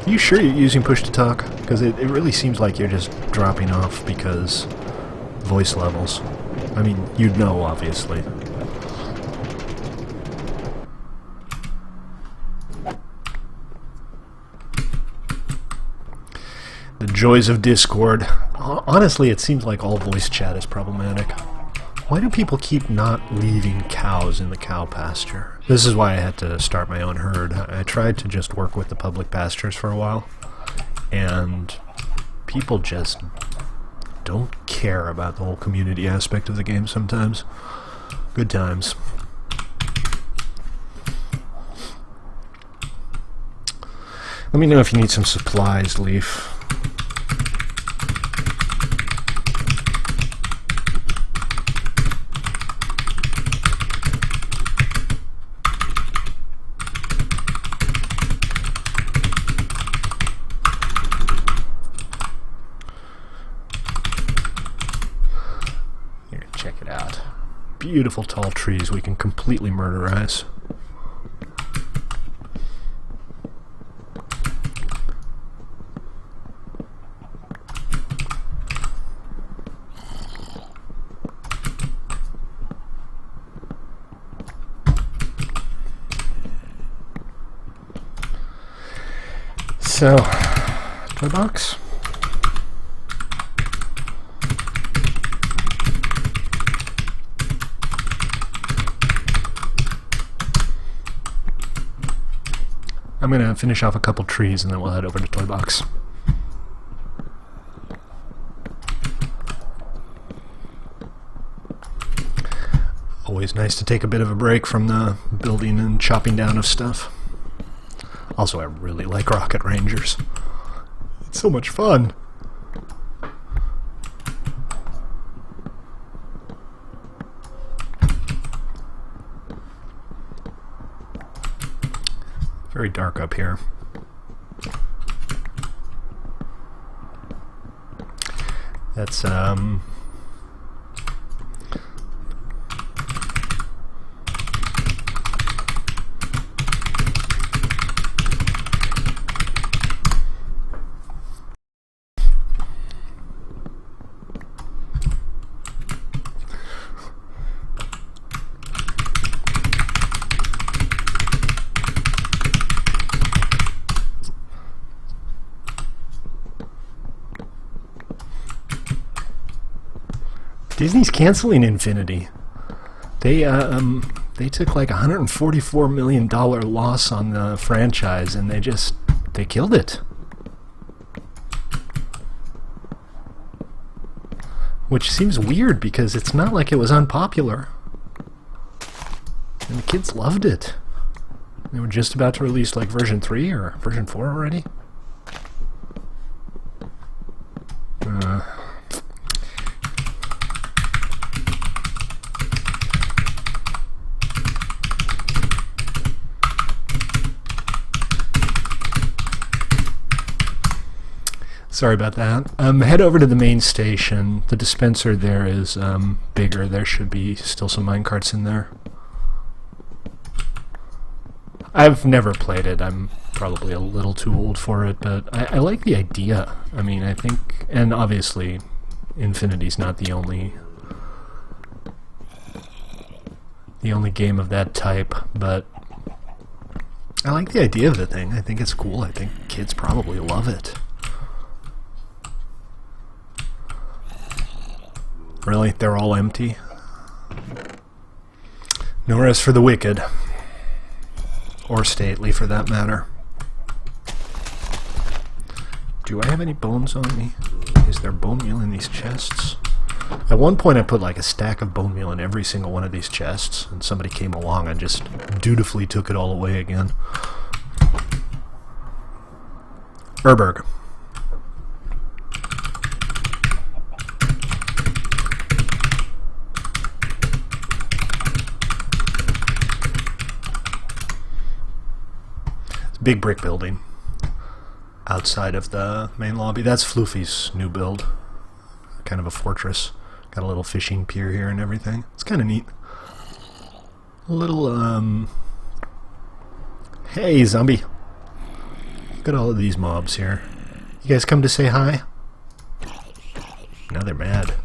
Are you sure you're using push to talk? Because it really seems like you're just dropping off because voice levels. I mean, you'd know, obviously. The joys of Discord. Honestly, it seems like all voice chat is problematic. Why do people keep not leaving cows in the cow pasture? This is why I had to start my own herd. I tried to just work with the public pastures for a while, and people just don't care about the whole community aspect of the game sometimes. Good times. Let me know if you need some supplies, Leaf. Check it out. Beautiful tall trees we can completely murderize. So, toy box. I'm going to finish off a couple trees and then we'll head over to Toy Box. Always nice to take a bit of a break from the building and chopping down of stuff. Also, I really like Rocket Rangers. It's so much fun. Very dark up here. That's Disney's canceling Infinity. They took like $144 million loss on the franchise, and they killed it. Which seems weird because it's not like it was unpopular. And the kids loved it. They were just about to release like version 3 or version 4 already. Sorry about that. Head over to the main station. The dispenser there is bigger. There should be still some minecarts in there. I've never played it. I'm probably a little too old for it, but I like the idea. I mean, I think, and obviously Infinity's not the only game of that type, but I like the idea of the thing. I think it's cool. I think kids probably love it. Really? They're all empty? No rest for the wicked. Or stately, for that matter. Do I have any bones on me? Is there bone meal in these chests? At one point I put like a stack of bone meal in every single one of these chests, and somebody came along and just dutifully took it all away again. Urberg. Big brick building outside of the main lobby. That's Floofy's new build. Kind of a fortress. Got a little fishing pier here and everything. It's kind of neat. A little, Hey, zombie. Look at all of these mobs here. You guys come to say hi? Now they're mad.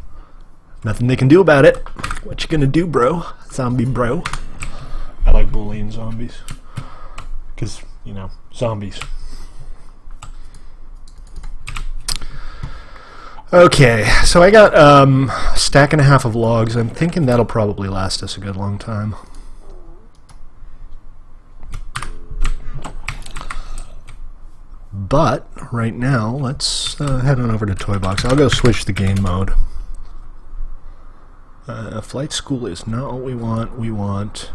Nothing they can do about it. What you gonna do, bro? Zombie bro. I like bullying zombies. Because, you know, zombies. Okay, so I got a stack and a half of logs. I'm thinking that'll probably last us a good long time. But right now, let's head on over to Toy Box. I'll go switch the game mode. Flight School is not what we want. We want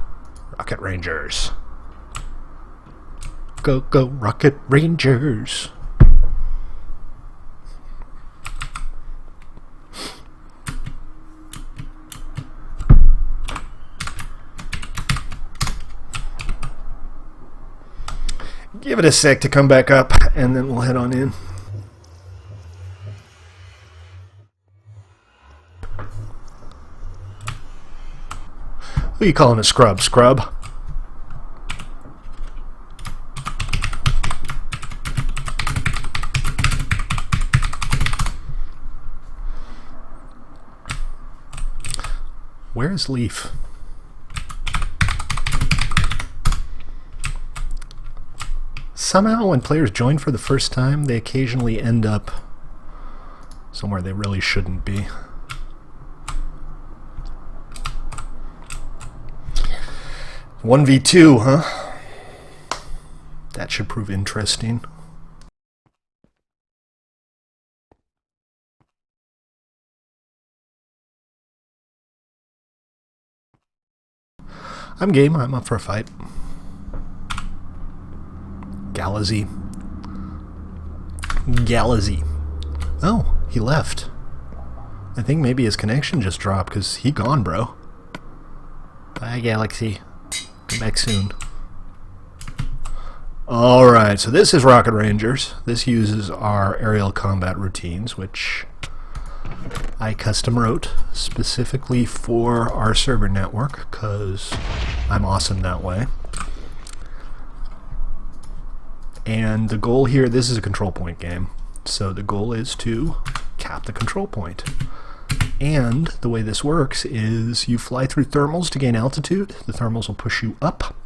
Rocket Rangers. Go, go, Rocket Rangers! Give it a sec to come back up, and then we'll head on in. Who are you calling a scrub, scrub? Where is Leaf? Somehow when players join for the first time, they occasionally end up somewhere they really shouldn't be. One v two, huh? That should prove interesting. I'm game. I'm up for a fight. Galazy. Oh, he left. I think maybe his connection just dropped because he gone, bro. Bye, Galaxy. Come back soon. Alright, so this is Rocket Rangers. This uses our aerial combat routines, which I custom wrote specifically for our server network because I'm awesome that way. And the goal here, this is a control point game, so the goal is to cap the control point. And the way this works is you fly through thermals to gain altitude. The thermals will push you up,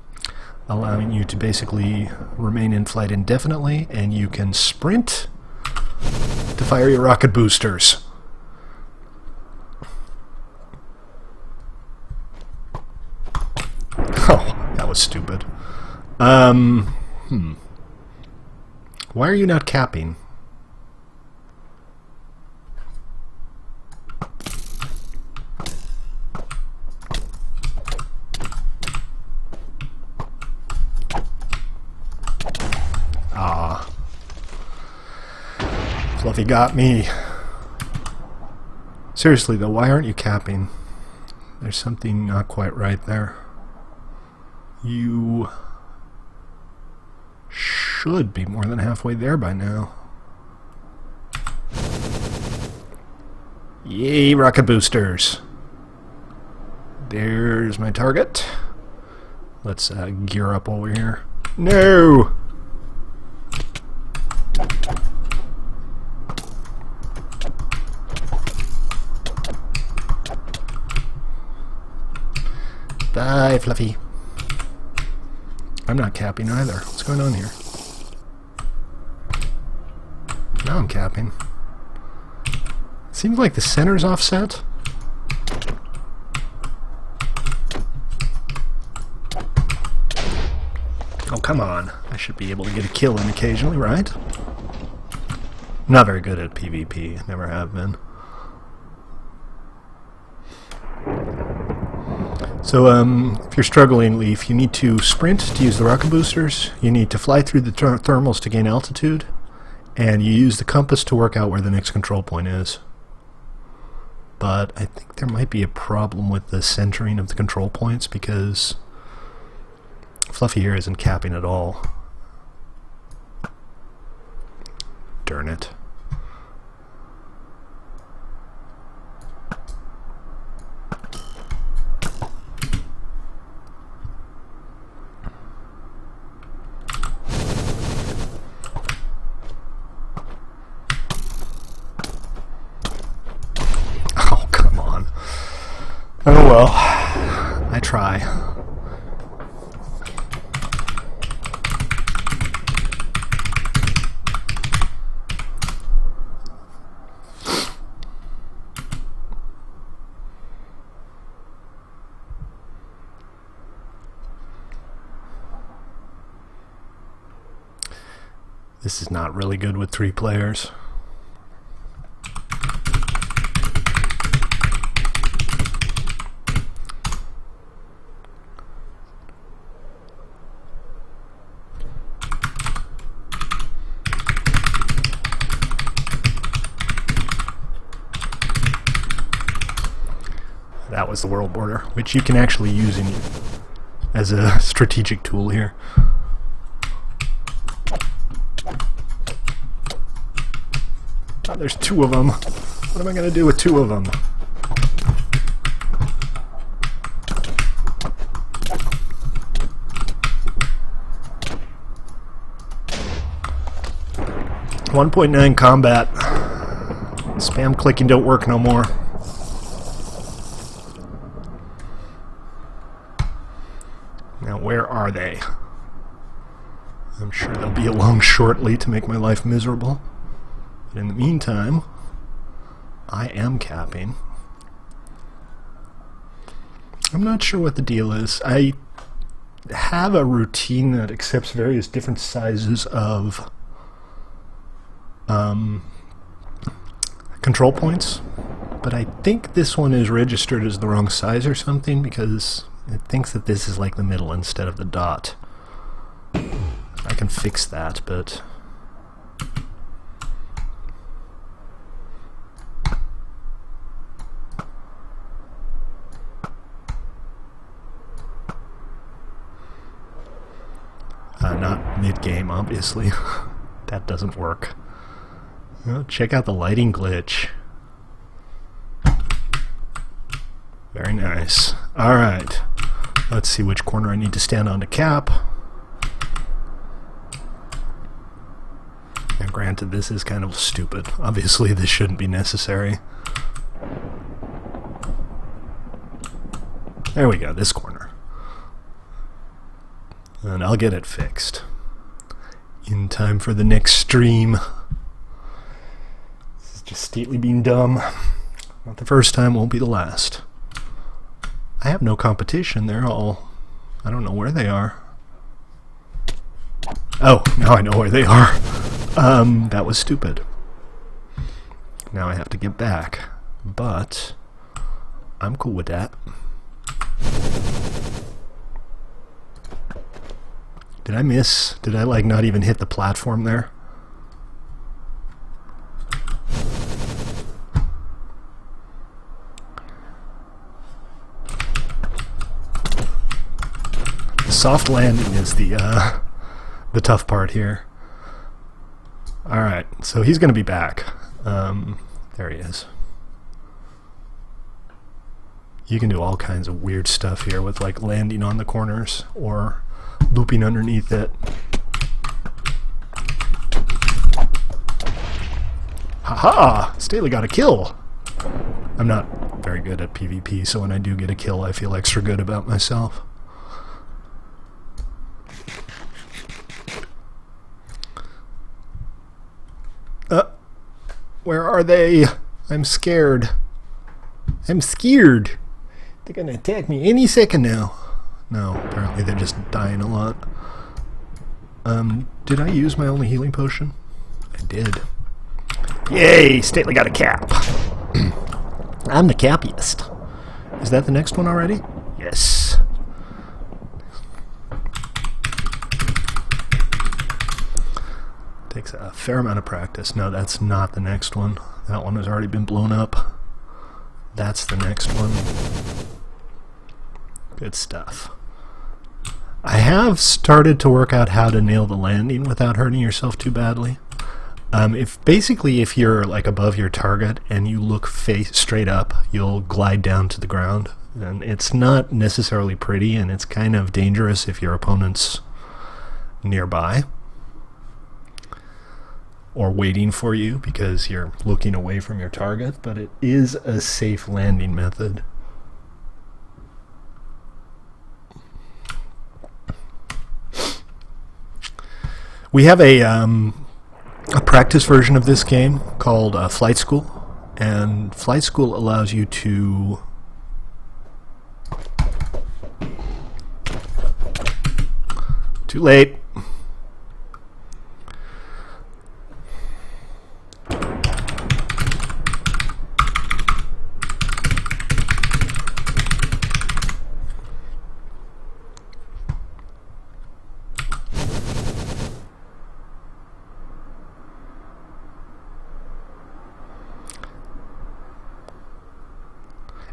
allowing you to basically remain in flight indefinitely, and you can sprint to fire your rocket boosters. Oh, that was stupid. Why are you not capping? Ah. Fluffy got me. Seriously though, why aren't you capping? There's something not quite right there. You should be more than halfway there by now. Yay, rocket boosters. There's my target. Let's gear up while we're here. No! Bye, Fluffy. I'm not capping either. What's going on here? Now I'm capping. Seems like the center's offset. Oh, come on. I should be able to get a kill in occasionally, right? I'm not very good at PvP. Never have been. So, if you're struggling, Leaf, you need to sprint to use the rocket boosters, you need to fly through the thermals to gain altitude, and you use the compass to work out where the next control point is. But I think there might be a problem with the centering of the control points because Fluffy here isn't capping at all. Darn it. Oh well, I try. This is not really good with 3 players. That was the world border, which you can actually use as a strategic tool here. Oh, there's 2 of them. What am I going to do with 2 of them? .9 combat. Spam clicking don't work no more. Now, where are they? I'm sure they'll be along shortly to make my life miserable. But in the meantime, I am capping. I'm not sure what the deal is. I have a routine that accepts various different sizes of control points, but I think this one is registered as the wrong size or something because it thinks that this is like the middle instead of the dot. I can fix that, but not mid-game, obviously. That doesn't work. Oh, check out the lighting glitch. Very nice. Alright. Let's see which corner I need to stand on to cap. And granted, this is kind of stupid. Obviously, this shouldn't be necessary. There we go, this corner. And I'll get it fixed in time for the next stream. This is just stately being dumb. Not the first time, won't be the last. I have no competition. They're all... I don't know where they are. Oh, now I know where they are. That was stupid. Now I have to get back. But I'm cool with that. Did I miss? Did I like not even hit the platform there? The soft landing is the tough part here. Alright, so he's going to be back. There he is. You can do all kinds of weird stuff here with like landing on the corners or looping underneath it. Haha! Staley got a kill! I'm not very good at PvP, so when I do get a kill I feel extra good about myself. Where are they? I'm scared. I'm scared. They're gonna attack me any second now. No, apparently they're just dying a lot. Did I use my only healing potion? I did. Yay! Stately got a cap. I'm the cappiest. Is that the next one already? Yes. Takes a fair amount of practice. No, that's not the next one. That one has already been blown up. That's the next one. Good stuff. I have started to work out how to nail the landing without hurting yourself too badly. If you're like above your target and you look face straight up, you'll glide down to the ground. And it's not necessarily pretty, and it's kind of dangerous if your opponent's nearby or waiting for you because you're looking away from your target, but it is a safe landing method. We have a practice version of this game called Flight School, and Flight School allows you to too late.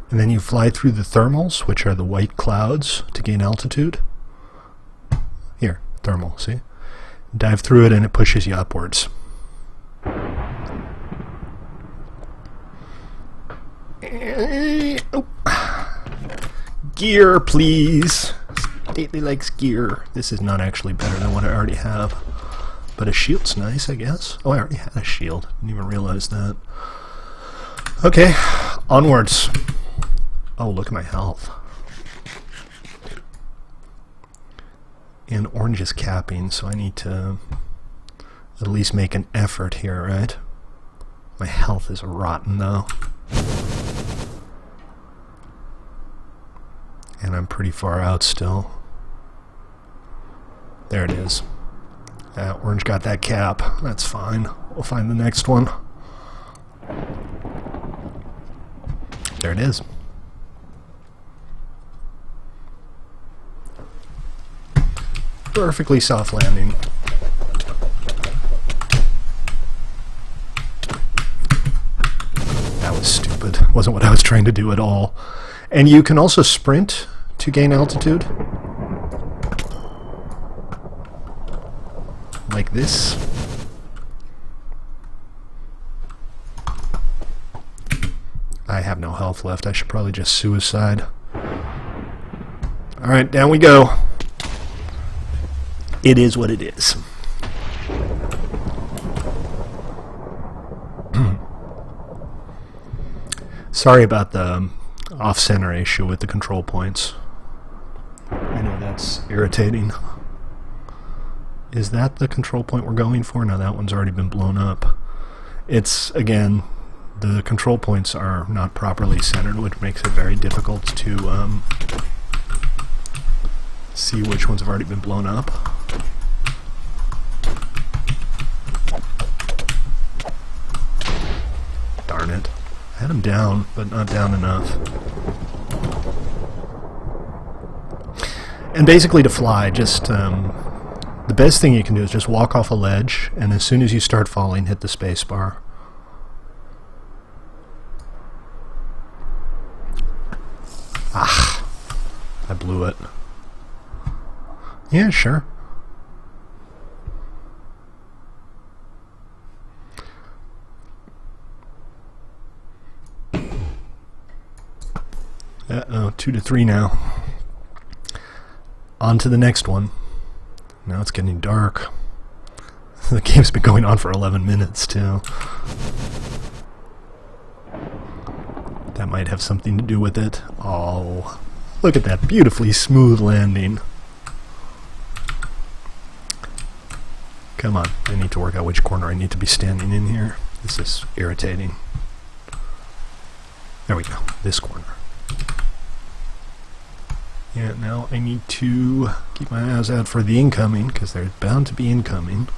And then you fly through the thermals, which are the white clouds, to gain altitude. Here, thermal, see? Dive through it and it pushes you upwards. Oh. Gear, please. Stately likes gear. This is not actually better than what I already have. But a shield's nice, I guess. Oh, I already had a shield. Didn't even realize that. Okay, onwards. Oh, look at my health. And orange is capping, so I need to at least make an effort here, right? My health is rotten, though. And I'm pretty far out still. There it is. Orange got that cap. That's fine. We'll find the next one. There it is. Perfectly soft landing. That was stupid. Wasn't what I was trying to do at all. And you can also sprint to gain altitude. Like this. I have no health left. I should probably just suicide. Alright, down we go. It is what it is. Sorry about the off-center issue with the control points. I know that's irritating. Is that the control point we're going for? No, that one's already been blown up. It's, again, the control points are not properly centered, which makes it very difficult to see which ones have already been blown up. Darn it. I had him down, but not down enough. And basically to fly, just the best thing you can do is just walk off a ledge, and as soon as you start falling, hit the space bar. Ah, I blew it. Yeah, sure. Uh-oh, 2 to 3 now. On to the next one. Now it's getting dark. The game's been going on for 11 minutes, too. That might have something to do with it. Oh, look at that beautifully smooth landing. Come on, I need to work out which corner I need to be standing in here. This is irritating. There we go, this corner. Yeah, now I need to keep my eyes out for the incoming, because they're bound to be incoming.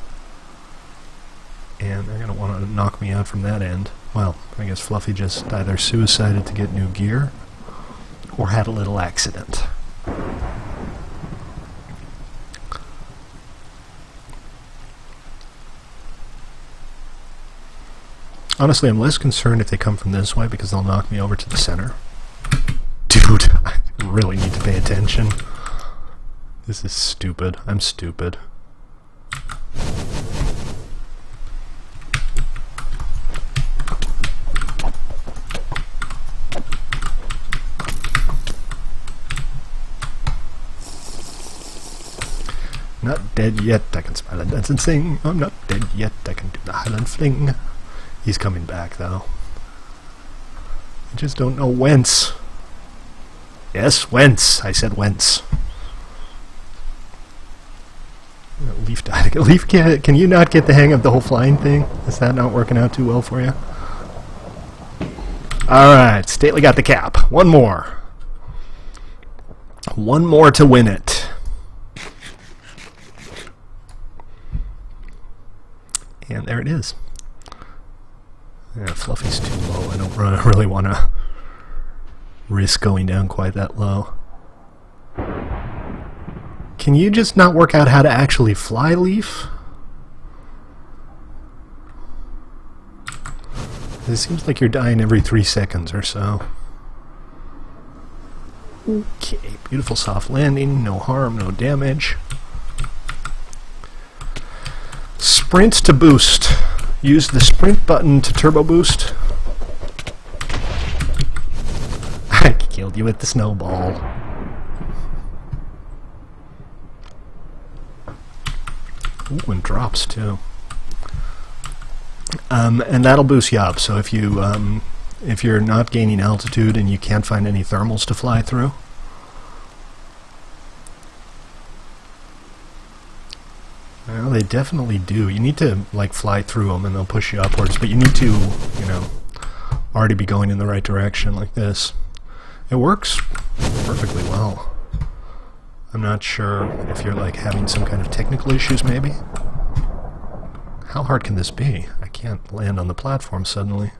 And they're going to want to knock me out from that end. Well, I guess Fluffy just either suicided to get new gear, or had a little accident. Honestly, I'm less concerned if they come from this way, because they'll knock me over to the center. Dude, I really need to pay attention. This is stupid. I'm stupid. Not dead yet, I can smile and dance and sing. I'm not dead yet, I can do the Highland fling. He's coming back, though. I just don't know whence. Yes, whence. I said whence. Leaf died. Leaf, can you not get the hang of the whole flying thing? Is that not working out too well for you? Alright, Stately got the cap. One more. One more to win it. And there it is. Yeah, Fluffy's too low. I don't really want to risk going down quite that low. Can you just not work out how to actually fly, Leaf? It seems like you're dying every 3 seconds or so. Okay, beautiful soft landing, no harm, no damage. Sprint to boost. Use the sprint button to turbo boost. I killed you with the snowball. Ooh, and drops too. And that'll boost you up. So if you're not gaining altitude and you can't find any thermals to fly through, well, they definitely do. You need to like fly through them, and they'll push you upwards. But you need to, you know, already be going in the right direction like this. It works perfectly well. I'm not sure if you're like having some kind of technical issues maybe. How hard can this be? I can't land on the platform suddenly.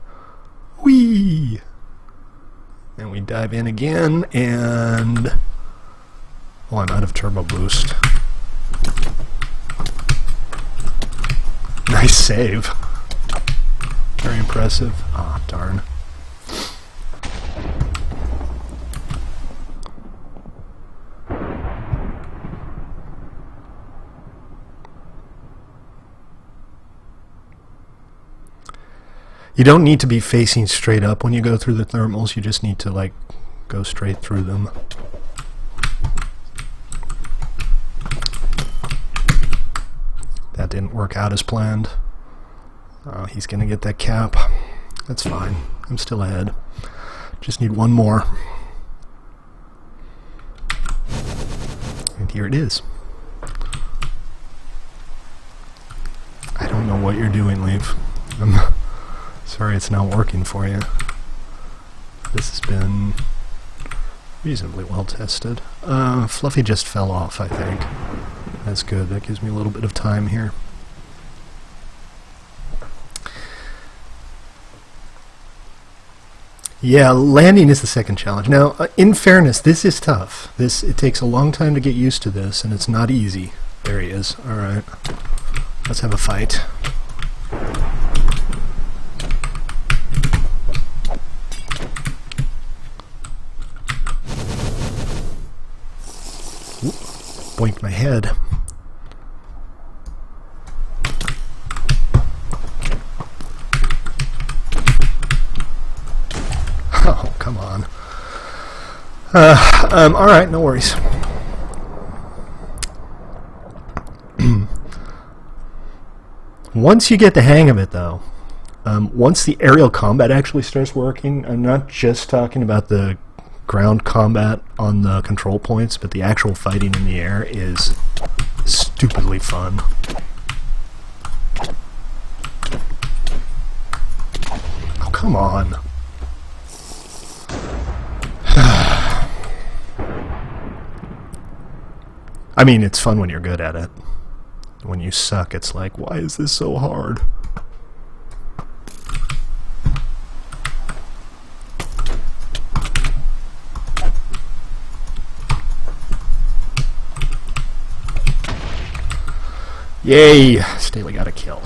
Whee! And we dive in again, and... oh, I'm out of turbo boost. Nice save. Very impressive. Ah, darn. You don't need to be facing straight up when you go through the thermals, you just need to like go straight through them. That didn't work out as planned. Oh, he's gonna get that cap. That's fine. I'm still ahead. Just need one more. And here it is. I don't know what you're doing, Leaf. I'm sorry it's not working for you. This has been reasonably well tested. Fluffy just fell off, I think. That's good. That gives me a little bit of time here. Yeah, landing is the second challenge. Now, in fairness, this is tough. It takes a long time to get used to this, and it's not easy. There he is. Alright. Let's have a fight. Oop, boinked my head. Oh, come on. Alright, no worries. Once you get the hang of it, though, once the aerial combat actually starts working, I'm not just talking about the ground combat on the control points, but the actual fighting in the air is stupidly fun. Oh, come on. I mean, it's fun when you're good at it. When you suck, it's like, why is this so hard? Yay! Staley got a kill.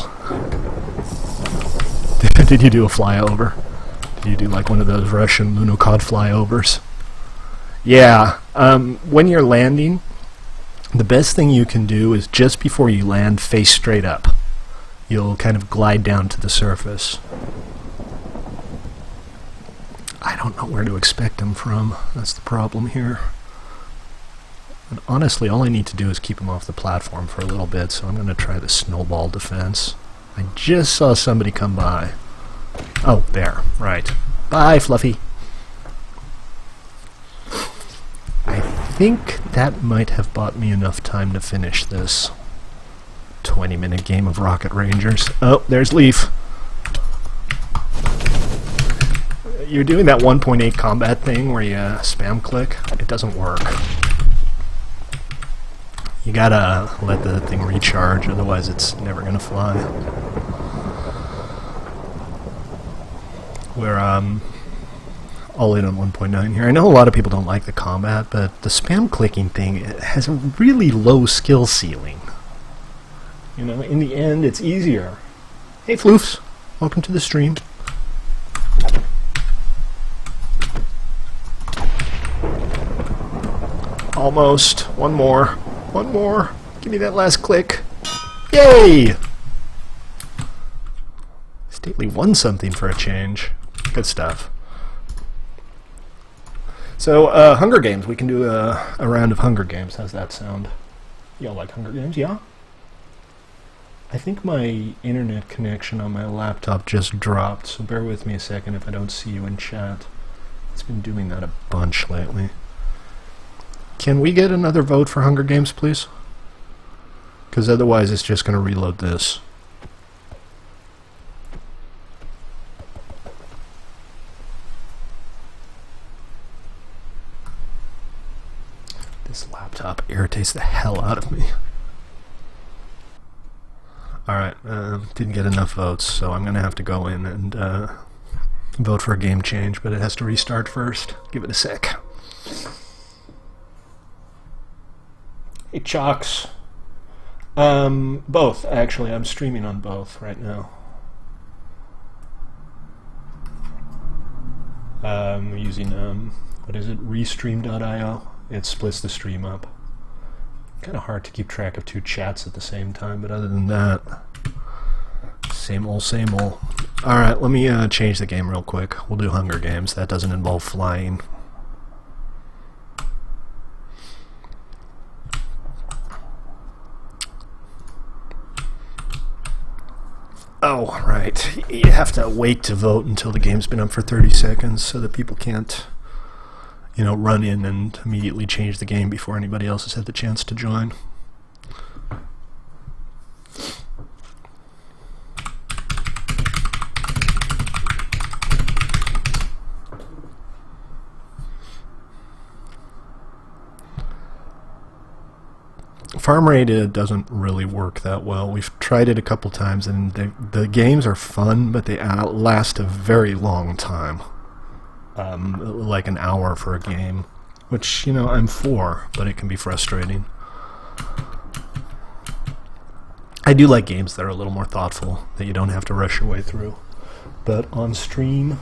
Did you do a flyover? Did you do like one of those Russian Lunocod flyovers? Yeah, when you're landing, the best thing you can do is just before you land, face straight up. You'll kind of glide down to the surface. I don't know where to expect him from. That's the problem here. And honestly, all I need to do is keep him off the platform for a little bit, so I'm going to try the snowball defense. I just saw somebody come by. Oh, there. Right. Bye, Fluffy. I think that might have bought me enough time to finish this 20-minute game of Rocket Rangers. Oh, there's Leaf. You're doing that 1.8 combat thing where you spam click. It doesn't work. You gotta let the thing recharge, otherwise it's never gonna fly. We're all in on 1.9 here. I know a lot of people don't like the combat, but the spam clicking thing has a really low skill ceiling. You know, in the end, it's easier. Hey, Floofs. Welcome to the stream. Almost. One more. One more. Give me that last click. Yay! Stately won something for a change. Good stuff. So, Hunger Games. We can do a round of Hunger Games. How's that sound? Y'all like Hunger Games? Yeah? I think my internet connection on my laptop just dropped, so bear with me a second if I don't see you in chat. It's been doing that a bunch lately. Can we get another vote for Hunger Games, please? Because otherwise it's just going to reload this. This laptop irritates the hell out of me. Alright, didn't get enough votes, so I'm going to have to go in and vote for a game change, but it has to restart first. Give it a sec. Hey, Chalks. Both, actually. I'm streaming on both right now. Using, what is it, restream.io. It splits the stream up. Kind of hard to keep track of two chats at the same time, but other than that, same old, same old. Alright, let me change the game real quick. We'll do Hunger Games. That doesn't involve flying. Oh, right. You have to wait to vote until the game's been up for 30 seconds so that people can't, you know, run in and immediately change the game before anybody else has had the chance to join. Farm Raid doesn't really work that well. We've tried it a couple times, and the games are fun, but they last a very long time. Like an hour for a game, which, you know, I'm for, but it can be frustrating. I do like games that are a little more thoughtful, that you don't have to rush your way through. But on stream,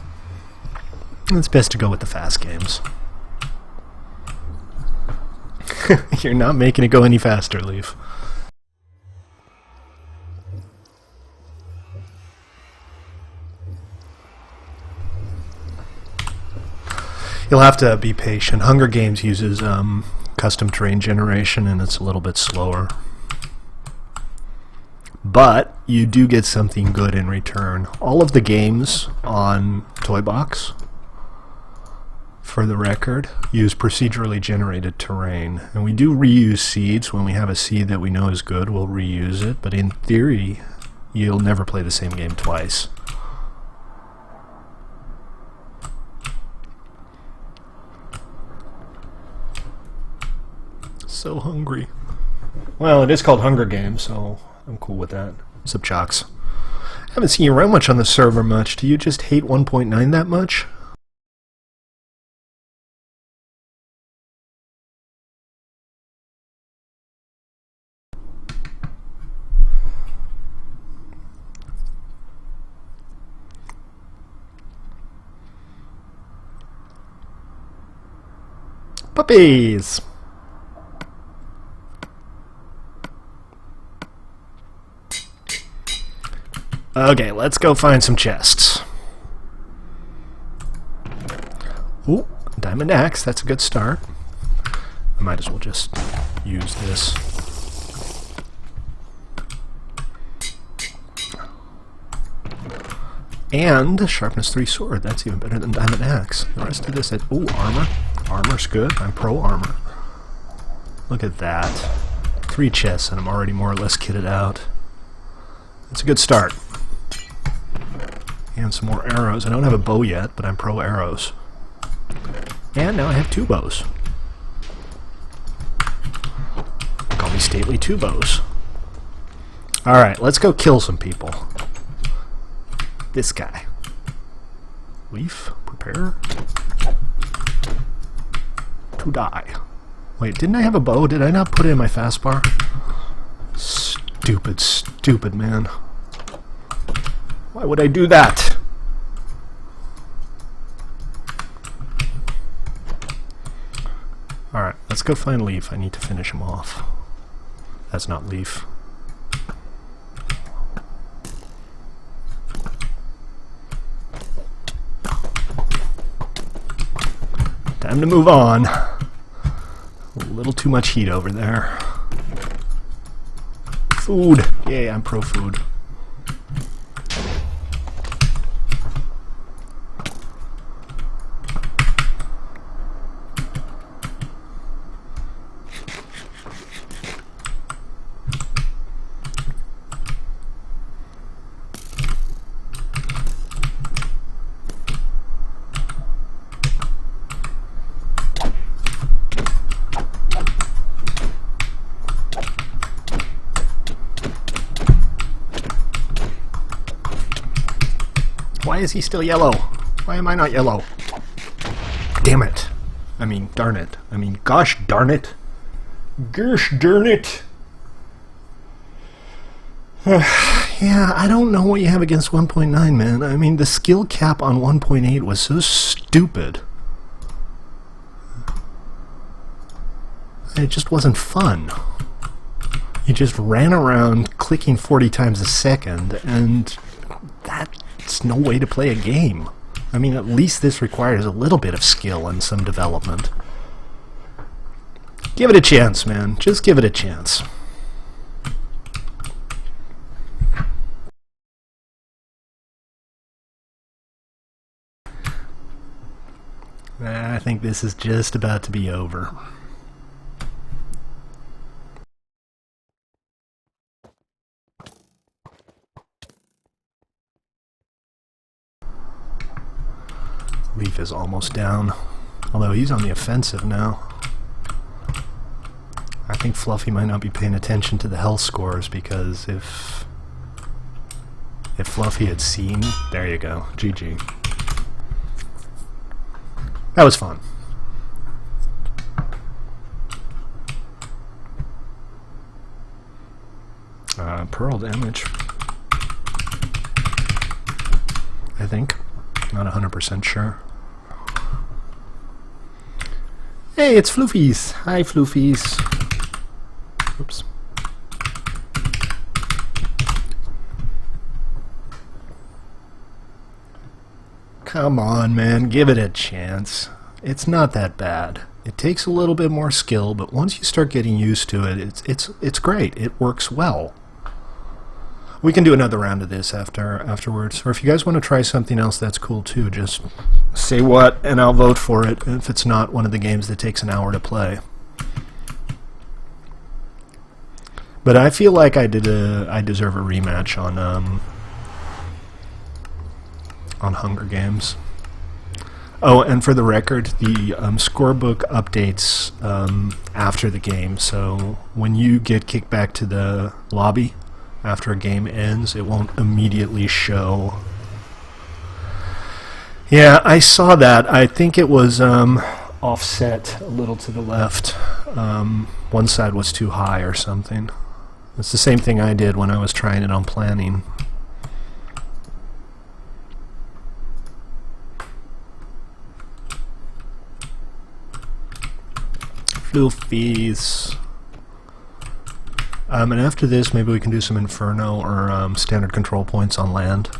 it's best to go with the fast games. You're not making it go any faster, Leaf. You'll have to be patient. Hunger Games uses custom terrain generation, and it's a little bit slower. But you do get something good in return. All of the games on Toybox, for the record, use procedurally generated terrain. And we do reuse seeds. When we have a seed that we know is good, we'll reuse it. But in theory, you'll never play the same game twice. So hungry. Well, it is called Hunger Games, so I'm cool with that. Sup, Chalks? I haven't seen you around much on the server much. Do you just hate 1.9 that much? Puppies! Okay, let's go find some chests. Ooh, diamond axe, that's a good start. I might as well just use this. And sharpness 3 sword, that's even better than diamond axe. The rest of this, ooh, armor. Armor's good, I'm pro armor. Look at that. 3 chests and I'm already more or less kitted out. That's a good start. And some more arrows. I don't have a bow yet, but I'm pro arrows. And now I have 2 bows. Call me stately 2 bows. Alright, let's go kill some people. This guy. Leaf, prepare to die. Wait, didn't I have a bow? Did I not put it in my fastbar? Stupid, stupid man. Why would I do that? Alright, let's go find Leaf. I need to finish him off. That's not Leaf. Time to move on. A little too much heat over there. Food! Yay, I'm pro food. is he still yellow? Why am I not yellow? Damn it. I mean, darn it. I mean, gosh darn it. Gosh darn it. Yeah, I don't know what you have against 1.9, man. I mean, the skill cap on 1.8 was so stupid. It just wasn't fun. You just ran around clicking 40 times a second, and that's no way to play a game. I mean, at least this requires a little bit of skill and some development. Give it a chance, man. Just give it a chance. I think this is just about to be over. Leaf is almost down, although he's on the offensive now. I think Fluffy might not be paying attention to the health scores, because if Fluffy had seen... There you go. GG. That was fun. Pearl damage. I think. Not 100% sure. Hey, it's Floofies. Hi, Floofies. Oops. Come on, man. Give it a chance. It's not that bad. It takes a little bit more skill, but once you start getting used to it, it's great. It works well. We can do another round of this afterwards. Or if you guys want to try something else, that's cool too. Just say what, and I'll vote for it if it's not one of the games that takes an hour to play. But I feel like I deserve a rematch on Hunger Games. Oh, and for the record, the scorebook updates after the game. So when you get kicked back to the lobby after a game ends, it won't immediately show. Yeah, I saw that. I think it was offset a little to the left. One side was too high or something. It's the same thing I did when I was trying it on planning. Floofies. And after this, maybe we can do some Inferno or standard control points on land.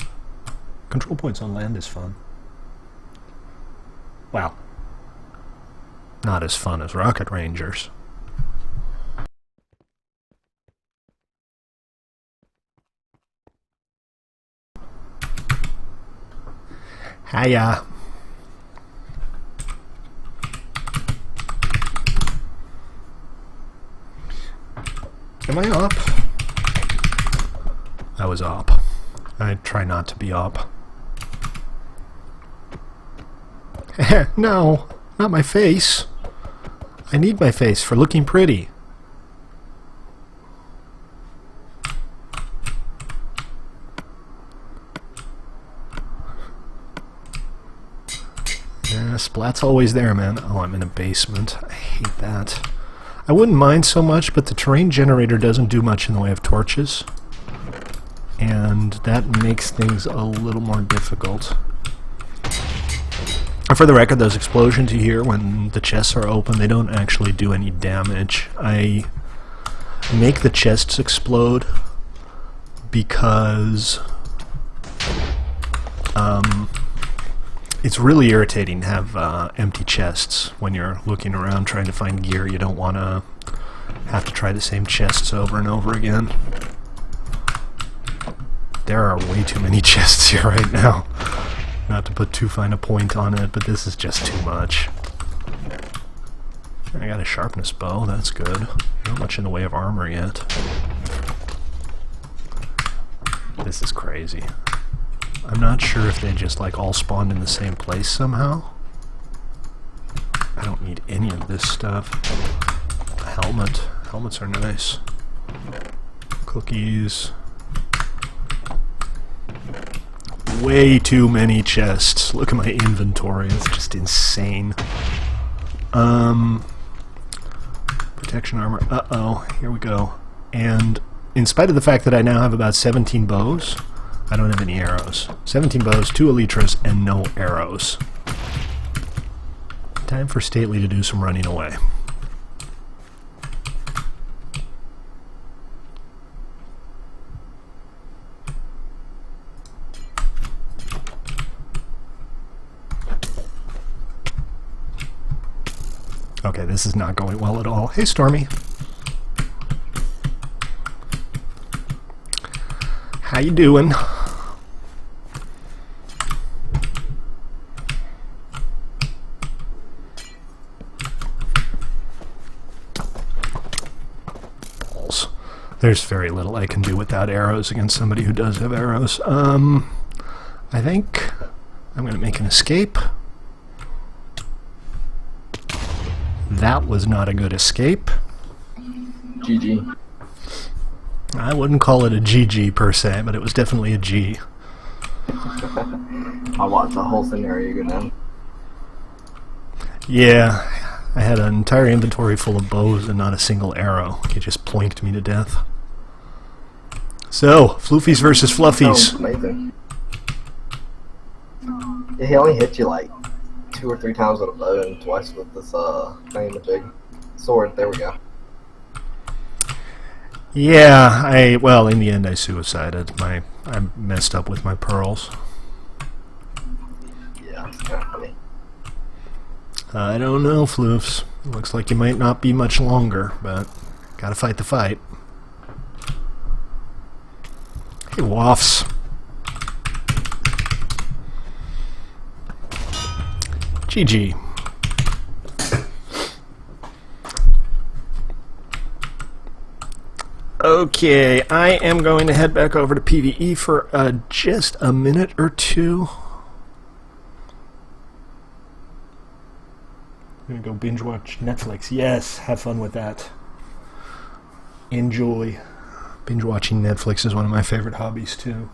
Control points on land is fun. Well, not as fun as Rocket Rangers. Hiya. Am I up? I was up. I try not to be up. No, not my face. I need my face for looking pretty. Yeah, Splat's always there, man. Oh, I'm in a basement. I hate that. I wouldn't mind so much, but the terrain generator doesn't do much in the way of torches. And that makes things a little more difficult. And for the record, those explosions you hear when the chests are open, they don't actually do any damage. I make the chests explode because it's really irritating to have empty chests when you're looking around trying to find gear. You don't want to have to try the same chests over and over again. There are way too many chests here right now. Not to put too fine a point on it, but this is just too much. I got a sharpness bow, that's good. Not much in the way of armor yet. This is crazy. I'm not sure if they just like all spawned in the same place somehow. I don't need any of this stuff. A helmet. Helmets are nice. Cookies. way too many chests. Look at my inventory. It's just insane. Protection armor. Uh-oh. Here we go. And in spite of the fact that I now have about 17 bows, I don't have any arrows. 17 bows, 2 elytras, and no arrows. Time for Stately to do some running away. Okay, this is not going well at all. Hey, Stormy. How you doing? Balls. There's very little I can do without arrows against somebody who does have arrows. I think I'm going to make an escape. That was not a good escape. GG. I wouldn't call it a GG per se, but it was definitely a G. I watched the whole scenario go down. Yeah, I had an entire inventory full of bows and not a single arrow. He just ploinked me to death. So, Floofies versus Fluffies. Oh, amazing. Yeah, he only hit you like 2 or 3 times with a bow and twice with this thingamajig sword. There we go. Yeah, well, in the end I suicided. I messed up with my pearls. Yeah, it's kind of funny. I don't know, Floofs. Looks like you might not be much longer, but gotta fight the fight. Hey, Woffs. GG. Okay, I am going to head back over to PvE for just a minute or two. I'm gonna go binge watch Netflix. Yes, have fun with that. Enjoy. Binge watching Netflix is one of my favorite hobbies too.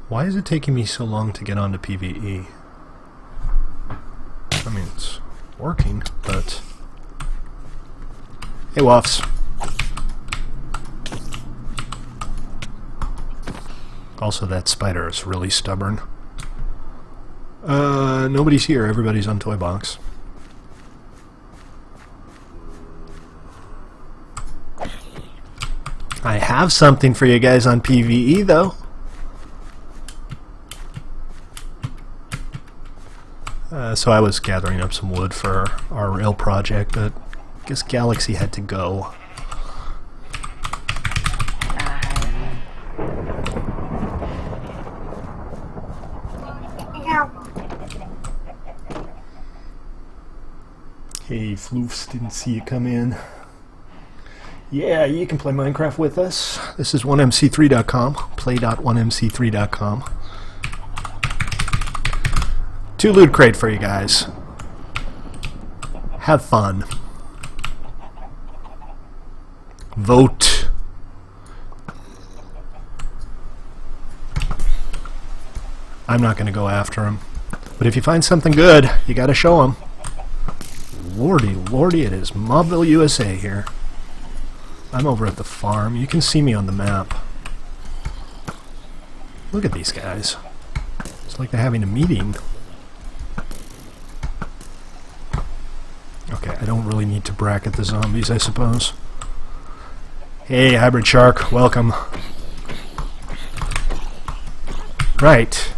Why is it taking me so long to get onto PvE? I mean, it's working, but... Hey, Woffs. Also, that spider is really stubborn. Nobody's here. Everybody's on Toy Box. I have something for you guys on PvE, though. So I was gathering up some wood for our rail project, but I guess Galaxy had to go. Hey, Floofs, didn't see you come in. Yeah, you can play Minecraft with us. This is 1mc3.com, play.1mc3.com. 2 loot crate for you guys. Have fun. Vote. I'm not going to go after him. But if you find something good, you got to show him. Lordy, lordy, it is Mobville, USA here. I'm over at the farm. You can see me on the map. Look at these guys. It's like they're having a meeting. Okay, I don't really need to bracket the zombies, I suppose. Hey, Hybrid Shark, welcome. Right.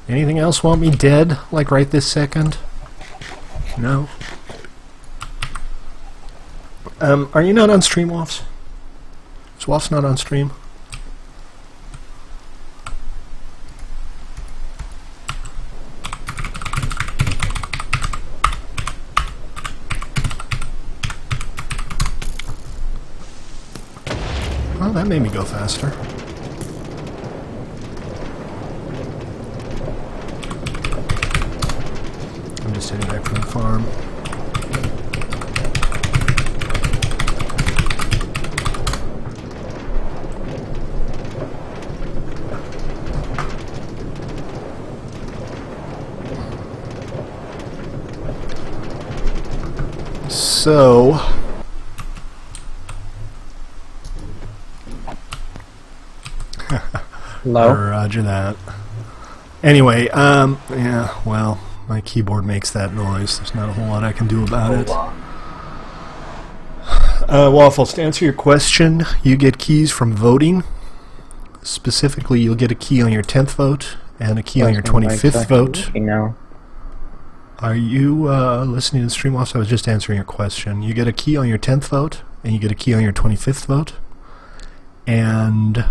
Anything else want me dead, like right this second? No? Are you not on stream, Woffs? Is Woffs not on stream? Well, that made me go faster. just heading back from the farm. So, Hello? roger that. Anyway, yeah, well, my keyboard makes that noise. There's not a whole lot I can do about it. Waffles, to answer your question, you get keys from voting. Specifically, you'll get a key on your 10th vote and a key on your 25th vote. Now. Are you listening to the stream, Waffles? I was just answering your question. You get a key on your 10th vote, and you get a key on your 25th vote. And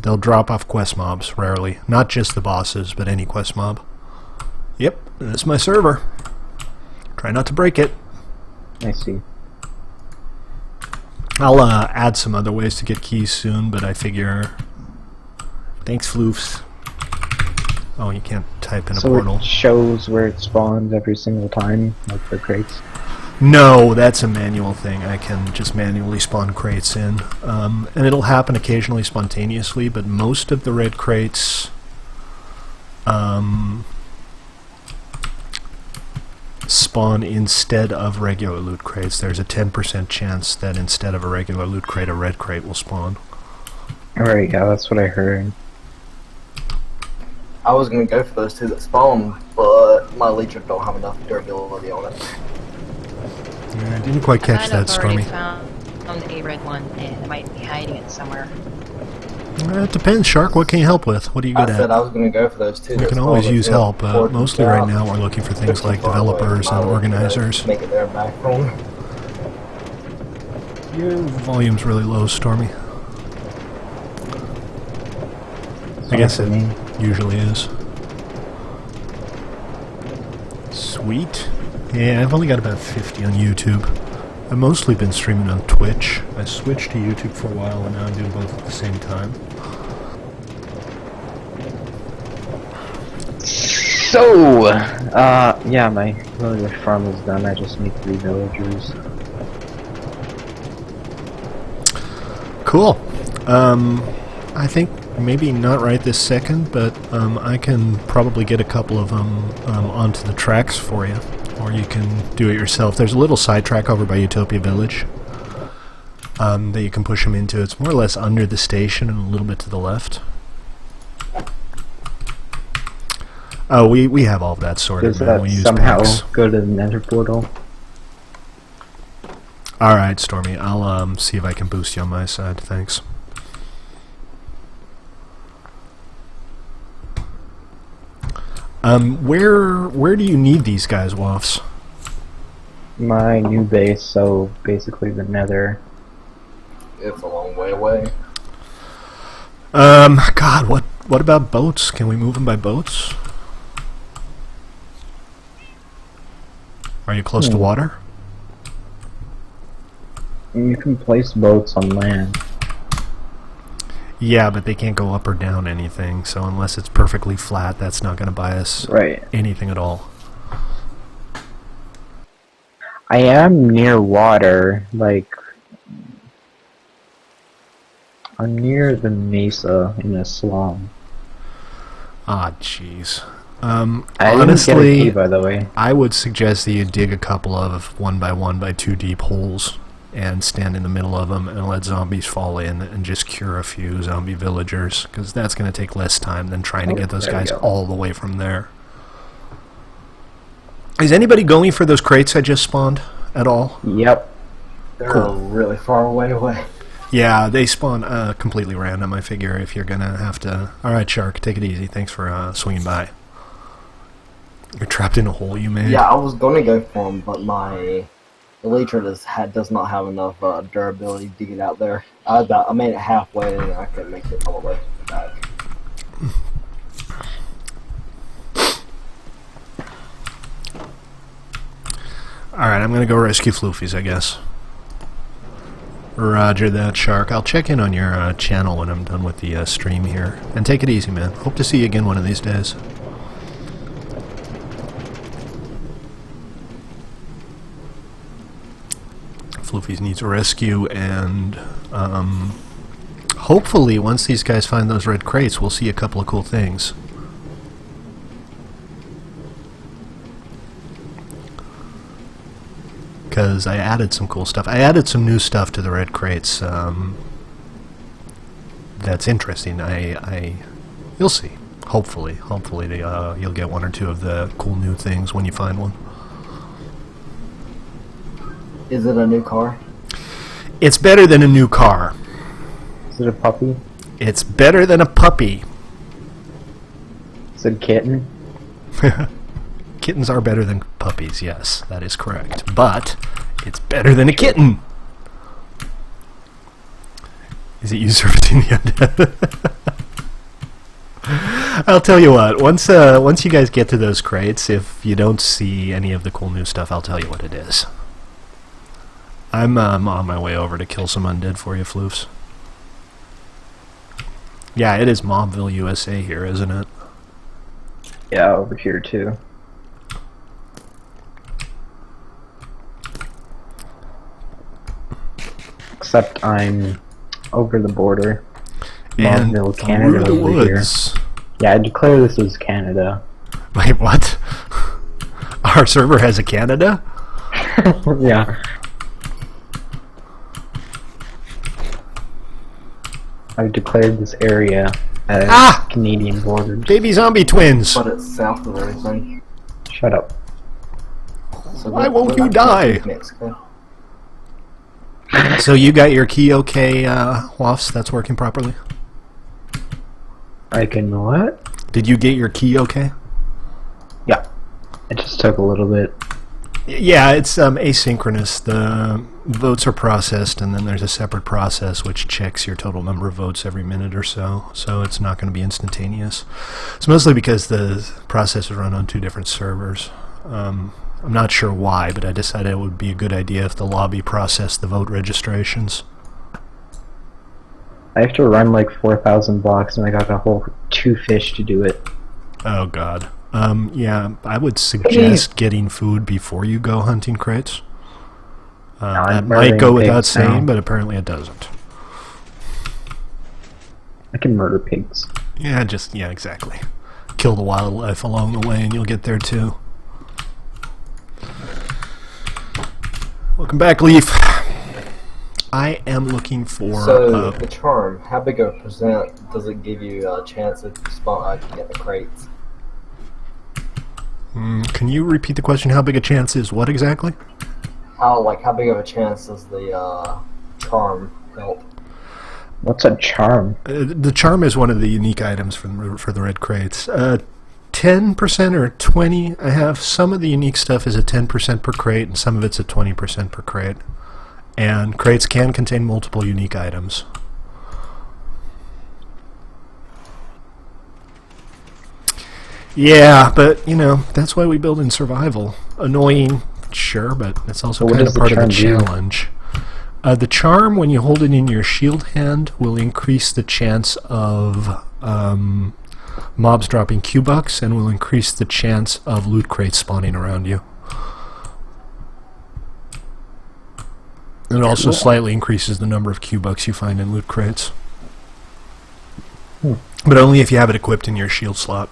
they'll drop off quest mobs, rarely. Not just the bosses, but any quest mob. Yep, that's my server. Try not to break it. I see. I'll add some other ways to get keys soon, but I figure... Thanks, Floofs. Oh, you can't type in a portal. So it shows where it spawns every single time, like for crates? No, that's a manual thing. I can just manually spawn crates in. And it'll happen occasionally spontaneously, but most of the red crates spawn instead of regular loot crates. There's a 10% chance that instead of a regular loot crate, a red crate will spawn. Alright, yeah, that's what I heard. I was gonna go for those two that spawn, but my leeches don't have enough durability on it. I didn't quite catch that, Stormy. I found a red one, and I might be hiding it somewhere. It depends, Shark. What can you help with? What are you good I said at? I was gonna go for those two. We can always use help, but mostly right now we're looking for things like developers and organizers. Make it their back home. Your volume's really low, Stormy. I guess it usually is. Sweet. Yeah, I've only got about 50 on YouTube. I've mostly been streaming on Twitch. I switched to YouTube for a while, and now I'm doing both at the same time. So, yeah, my villager farm is done. I just need 3 villagers. Cool. I think maybe not right this second, but I can probably get a couple of them onto the tracks for you. Or you can do it yourself. There's a little sidetrack over by Utopia Village that you can push them into. It's more or less under the station and a little bit to the left. Oh, we have all of that sorted. Does Man. that We use somehow packs. go to the nether portal? Alright, Stormy. I'll see if I can boost you on my side. Thanks. Where do you need these guys, Waffs? My new base, so basically the nether. It's a long way away. God, what about boats? Can we move them by boats? Are you close to water? You can place boats on land. Yeah, but they can't go up or down anything, so unless it's perfectly flat, that's not going to buy us Right. anything at all. I am near water, like... I'm near the mesa in a slum. Ah, jeez. I didn't get a Honestly, key, by the way. I would suggest that you dig a couple of 1 by 1 by 2 deep holes and stand in the middle of them and let zombies fall in and just cure a few zombie villagers, because that's going to take less time than trying to get those there we guys go. all the way from there. Is anybody going for those crates I just spawned at all? Yep. They're Cool. really far away. Yeah, they spawn completely random, I figure, if you're going to have to... Alright, Shark, take it easy. Thanks for swinging by. You're trapped in a hole you made? Yeah, I was gonna go for them, but my elytra does not have enough durability to get out there. I made it halfway and I couldn't make it all the way back. Alright, I'm gonna go rescue Floofies, I guess. Roger that, Shark. I'll check in on your channel when I'm done with the stream here. And take it easy, man. Hope to see you again one of these days. Floofy needs a rescue, and hopefully once these guys find those red crates, we'll see a couple of cool things. Because I added some cool stuff. I added some new stuff to the red crates. That's interesting. You'll see. Hopefully you'll get one or two of the cool new things when you find one. Is it a new car? It's better than a new car. Is it a puppy? It's better than a puppy. Is it a kitten? Kittens are better than puppies, yes, that is correct. But it's better than a kitten. Is it you serving the undead? I'll tell you what. Once you guys get to those crates, if you don't see any of the cool new stuff, I'll tell you what it is. I'm on my way over to kill some undead for you, Floofs. Yeah, it is Mobville, USA here, isn't it? Yeah, over here too. Except I'm over the border. And Mobville, Canada through the over here. woods. Yeah, I declare this as Canada. Wait, what? Our server has a Canada? Yeah. I've declared this area as Canadian borders. Baby zombie twins! But it's south of everything. Shut up. So Why we're won't you not die? Mexico. So you got your key okay, Wafts? That's working properly? I can what? Did you get your key okay? Yeah. It just took a little bit. Yeah, it's asynchronous. The votes are processed, and then there's a separate process which checks your total number of votes every minute or so. So it's not going to be instantaneous. It's mostly because the process is run on 2 different servers. I'm not sure why, but I decided it would be a good idea if the lobby processed the vote registrations. I have to run like 4,000 blocks, and I got a whole 2 fish to do it. Oh god. Yeah, I would suggest getting food before you go hunting crates. That I'm might go murdering without pigs now. saying, but apparently it doesn't. I can murder pigs. Yeah, exactly. Kill the wildlife along the way and you'll get there too. Welcome back, Leaf. I am looking for... So, the charm, how big of a percent does it give you a chance to spawn get the crates? Can you repeat the question? How big a chance is what exactly? How big of a chance does the charm help? What's a charm? The charm is one of the unique items for the red crates. 10% or 20. I have some of the unique stuff is at 10% per crate, and some of it's at 20% per crate. And crates can contain multiple unique items. Yeah, but, you know, that's why we build in survival. Annoying, sure, but it's also kind of part of the challenge. The charm, when you hold it in your shield hand, will increase the chance of mobs dropping Q-Bucks, and will increase the chance of loot crates spawning around you. It also slightly increases the number of Q-Bucks you find in loot crates. But only if you have it equipped in your shield slot.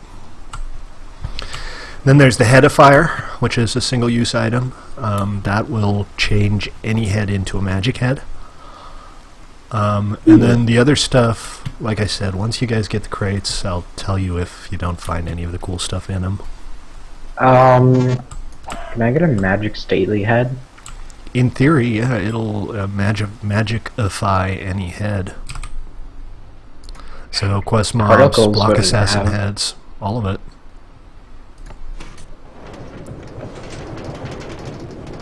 Then there's the headifier, which is a single-use item. That will change any head into a magic head. And then the other stuff, like I said, once you guys get the crates, I'll tell you if you don't find any of the cool stuff in them. Can I get a magic stately head? In theory, yeah, it'll magicify any head. So quest mobs, Particles, block what does it assassin have? heads, all of it.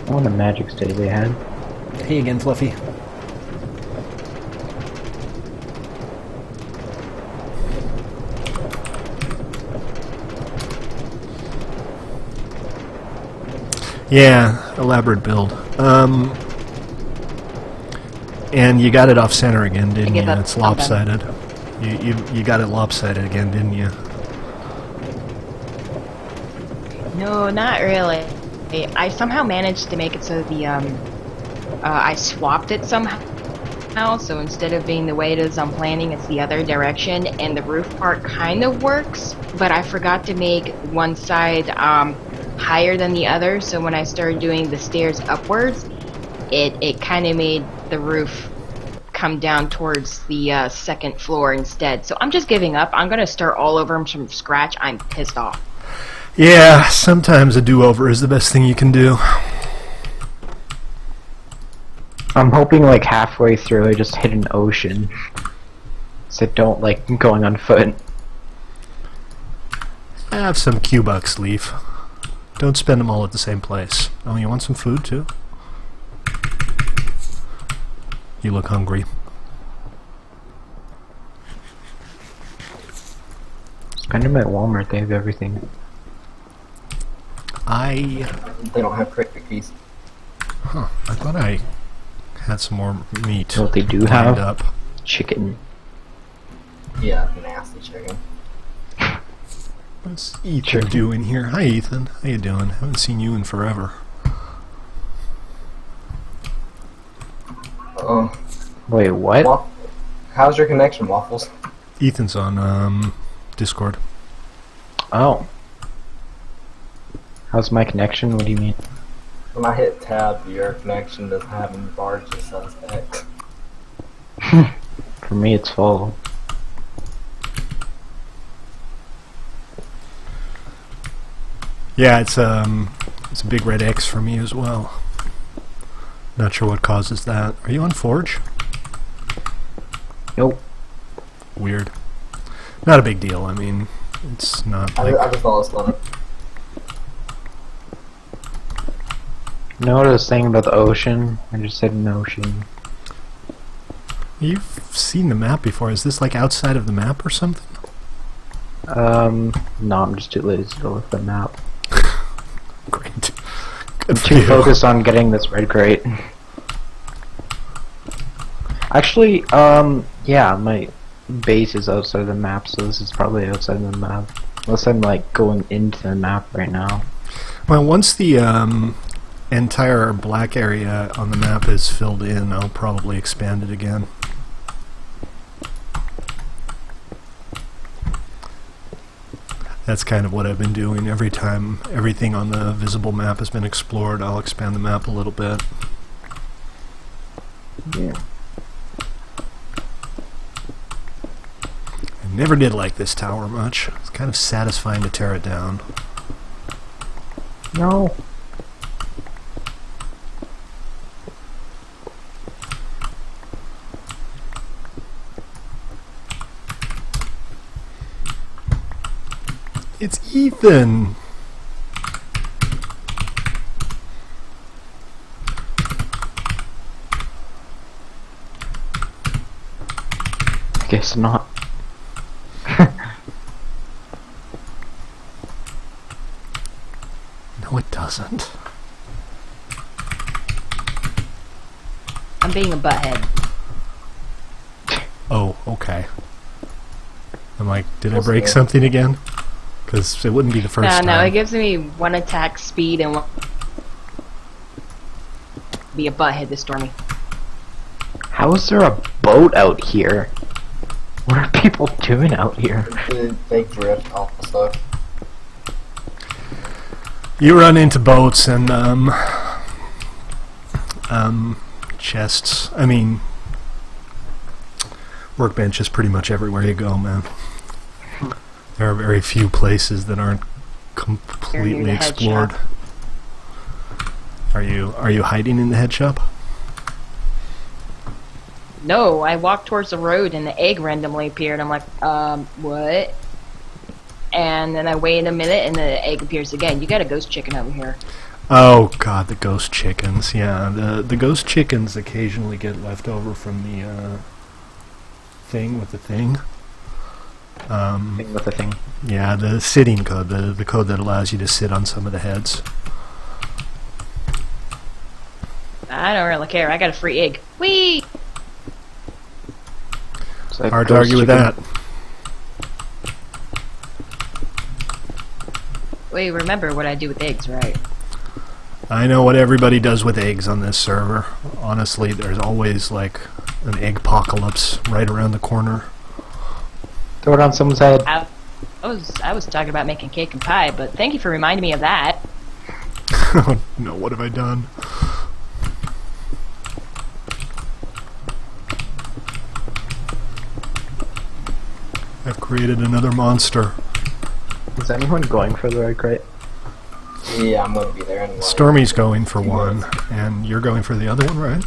I want a magic stately head. Hey again, Fluffy. Yeah, elaborate build. And you got it off center again, didn't you? It's lopsided. You got it lopsided again, didn't you? No, not really. I somehow managed to make it so the I swapped it somehow, so instead of being the way it is I'm planning, it's the other direction, and the roof part kind of works, but I forgot to make one side higher than the other, so when I started doing the stairs upwards, it kind of made the roof come down towards the second floor instead. So I'm just giving up. I'm gonna start all over from scratch. I'm pissed off. Yeah, sometimes a do-over is the best thing you can do. I'm hoping like halfway through I just hit an ocean. So I don't like going on foot. Have some Q-Bucks, Leaf. Don't spend them all at the same place. Oh, you want some food too? You look hungry. Spend them at Walmart, they have everything. They don't have cricket keys. Huh, I thought I had some more meat. What they do lined have? up. Chicken. Yeah, nasty chicken. What's Ethan doing here? Hi, Ethan. How you doing? Haven't seen you in forever. Wait, what? How's your connection, Waffles? Ethan's on Discord. Oh. How's my connection? What do you mean? When I hit tab, your connection doesn't have any bars, just says X. For me, it's full. Yeah, it's a big red X for me as well. Not sure what causes that. Are you on Forge? Nope. Weird. Not a big deal. I mean, it's not like... I just thought it was funny. You know what I was saying about the ocean? I just said an ocean. You've seen the map before. Is this like outside of the map or something? No, I'm just too lazy to look at the map. Great. I'm Good for too you. focused on getting this red crate. Actually, yeah, my base is outside of the map, so this is probably outside of the map. Unless I'm like going into the map right now. Well, once the entire black area on the map is filled in, I'll probably expand it again. That's kind of what I've been doing. Every time everything on the visible map has been explored, I'll expand the map a little bit. Yeah. I never did like this tower much. It's kind of satisfying to tear it down. No. It's Ethan! Guess not. No, it doesn't. I'm being a butthead. Oh, okay. I'm like, did I break something again? Because it wouldn't be the first time. No, it gives me one attack speed and one... Be a butthead this stormy. How is there a boat out here? What are people doing out here? They drift also. You run into boats and chests. I mean, workbenches pretty much everywhere you go, man. There are very few places that aren't completely explored. Are you hiding in the head shop? No, I walked towards the road and the egg randomly appeared. I'm like, what? And then I wait a minute and the egg appears again. You got a ghost chicken over here. Oh god, the ghost chickens. Yeah, the ghost chickens occasionally get left over from the thing with the thing. Thing with the thing. Yeah, the sitting code, the code that allows you to sit on some of the heads. I don't really care. I got a free egg. Whee! So Hard to argue with that. Wait, remember what I do with eggs, right? I know what everybody does with eggs on this server. Honestly, there's always like an egg apocalypse right around the corner. Throw it on someone's head. I was talking about making cake and pie, but thank you for reminding me of that. Oh no, what have I done? I've created another monster. Is anyone going for the right crate? Yeah, I'm gonna be there anyway. Stormy's going for one, and you're going for the other one, right?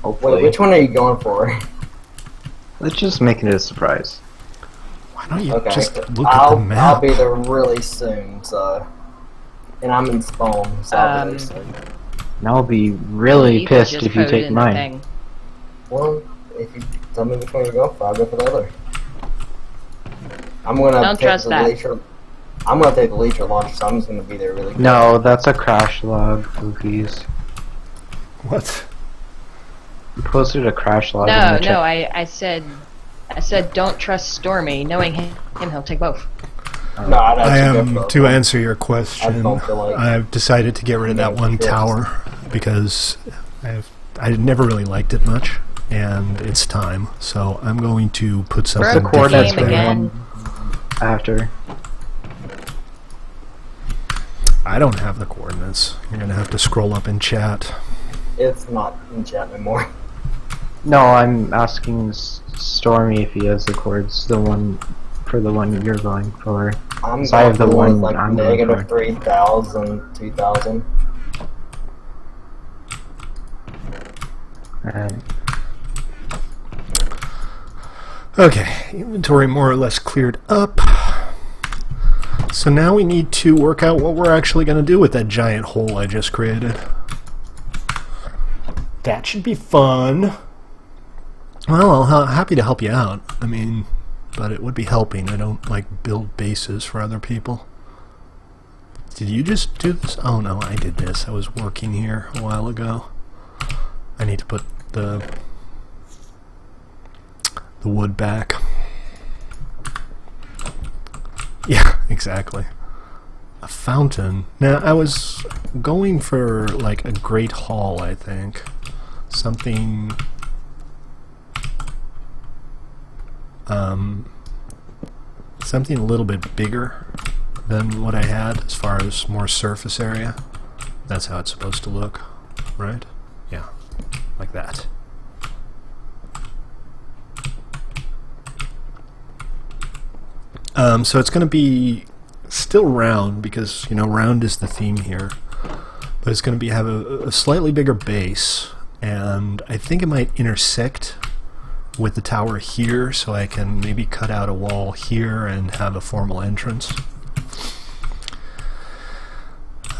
Hopefully. Wait, which one are you going for? Let's just make it a surprise. Why don't you Okay, just look at the map? I'll be there really soon, so... And I'm in spawn, so I'll be there soon. And I'll be really You pissed just if you put it take in the mine. thing. Well, if you tell me which one you're going for, I'll go for the other. I'm gonna Don't take trust the that. laser. I'm gonna take the laser launcher, so I'm just gonna be there really quick. No, that's a crash log, Goofies. What? You posted a crash log in No, the chat. no, I said don't trust Stormy. Knowing him, he'll take both. No, I'd I actually am, go for to the answer your question, don't feel like- I've decided to get rid of that one tower because I never really liked it much, and it's time. So I'm going to put What's something the coordinates different for there. again? After. I don't have the coordinates. You're gonna have to scroll up in chat. It's not in chat anymore. No, I'm asking Stormy if he has the chords, the one for the one you're going for. I'm So I have the going one with like I'm going negative for. 3,000, 2,000. Alright. Okay, inventory more or less cleared up. So now we need to work out what we're actually going to do with that giant hole I just created. That should be fun. Well, I'm happy to help you out. I mean, but it would be helping. I don't like build bases for other people. Did you just do this? Oh no, I did this. I was working here a while ago. I need to put the wood back. Yeah, exactly. A fountain. Now, I was going for like a great hall, I think. Something something a little bit bigger than what I had as far as more surface area. That's how it's supposed to look, right? Yeah, like that. So it's going to be still round because, you know, round is the theme here. But it's going to have a slightly bigger base, and I think it might intersect with the tower here, so I can maybe cut out a wall here and have a formal entrance.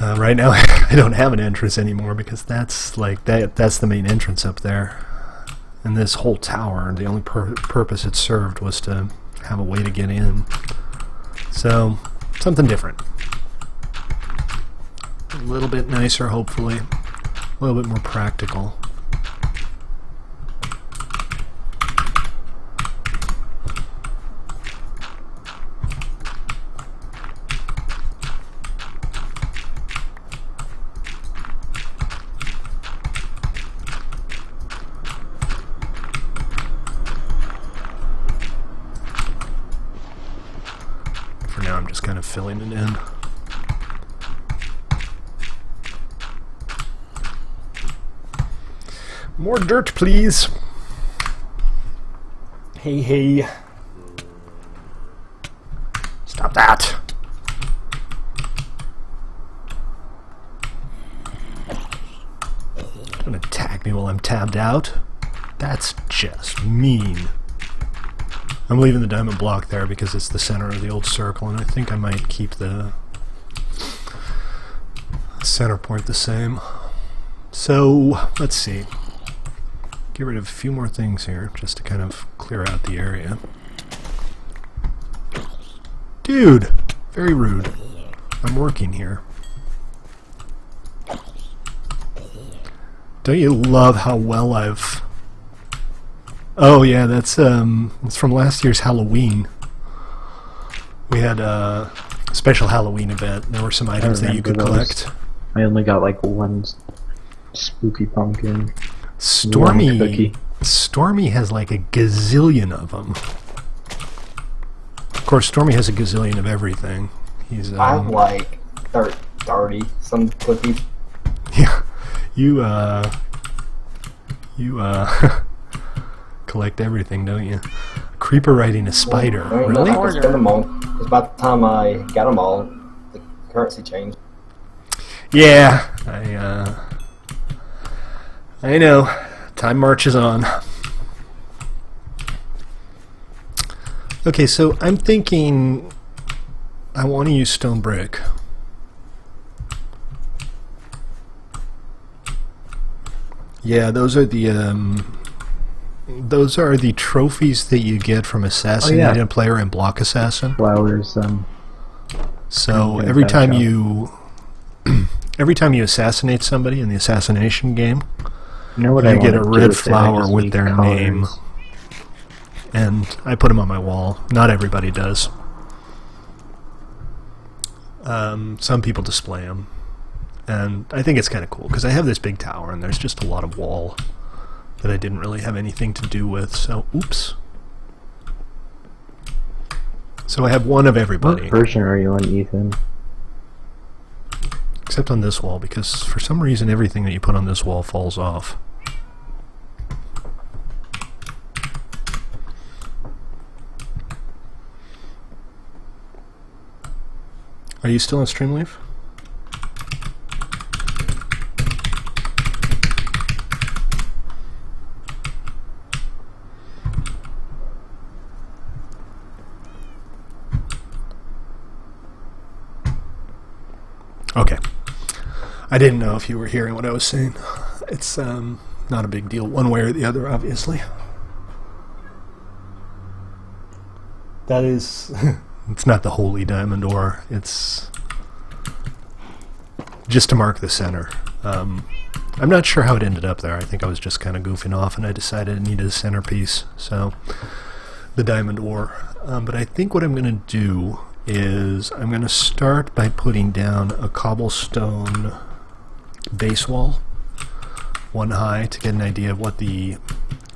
Right now I don't have an entrance anymore because that's like that's the main entrance up there. And this whole tower, the only purpose it served was to have a way to get in. So, something different. A little bit nicer, hopefully. A little bit more practical. For now, I'm just kind of filling it in. More dirt, please. Hey, hey. Stop that. Don't attack me while I'm tabbed out. That's just mean. I'm leaving the diamond block there because it's the center of the old circle, and I think I might keep the center point the same. So, let's see. Get rid of a few more things here, just to kind of clear out the area. Dude! Very rude. I'm working here. Don't you love how well I've... Oh yeah, that's from last year's Halloween. We had a special Halloween event. There were some items that you could remember those. collect. I only got like one spooky pumpkin. One Stormy cookie. Stormy has like a gazillion of them. Of course, Stormy has a gazillion of everything. He's I have like 30 some cookies. yeah. You collect everything, don't you? Creeper riding a spider. I ain't Really? nothing to spend them on. Because by the time I got them all, the currency changed. Yeah. I know. Time marches on. Okay, so I'm thinking I want to use stone brick. Yeah, those are the trophies that you get from assassinating a player in Block Assassin. Flowers. So Okay, every time gotcha. you assassinate somebody in the assassination game, You know what you I get a wanna do red with it? I flower just with need their colors. name. And I put them on my wall. Not everybody does. Some people display them. And I think it's kind of cool, because I have this big tower, and there's just a lot of wall that I didn't really have anything to do with, so oops. So I have one of everybody, What version are you on, Ethan? except on this wall, because for some reason everything that you put on this wall falls off. Are you still on Streamleaf? Okay. I didn't know if you were hearing what I was saying. It's not a big deal one way or the other, obviously. That is... it's not the holy diamond ore. It's just to mark the center. I'm not sure how it ended up there. I think I was just kind of goofing off and I decided it needed a centerpiece. So, the diamond ore. But I think what I'm going to do is I'm going to start by putting down a cobblestone base wall, one high, to get an idea of what the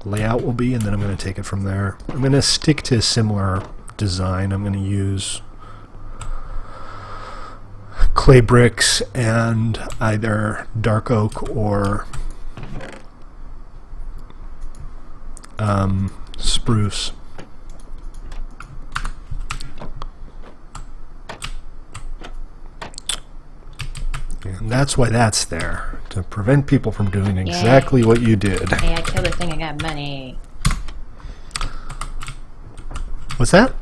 layout will be, and then I'm going to take it from there. I'm going to stick to a similar design. I'm going to use clay bricks and either dark oak or spruce. And that's why that's there, to prevent people from doing exactly what you did. Hey, I killed the thing, I got money. What's that?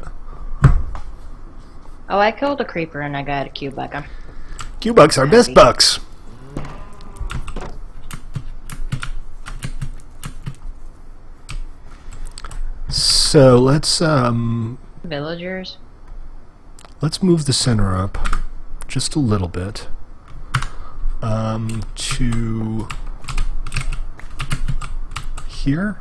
Oh, I killed a creeper and I got a Q-buck. Q-bucks are best bucks. So let's Villagers? move the center up just a little bit to here,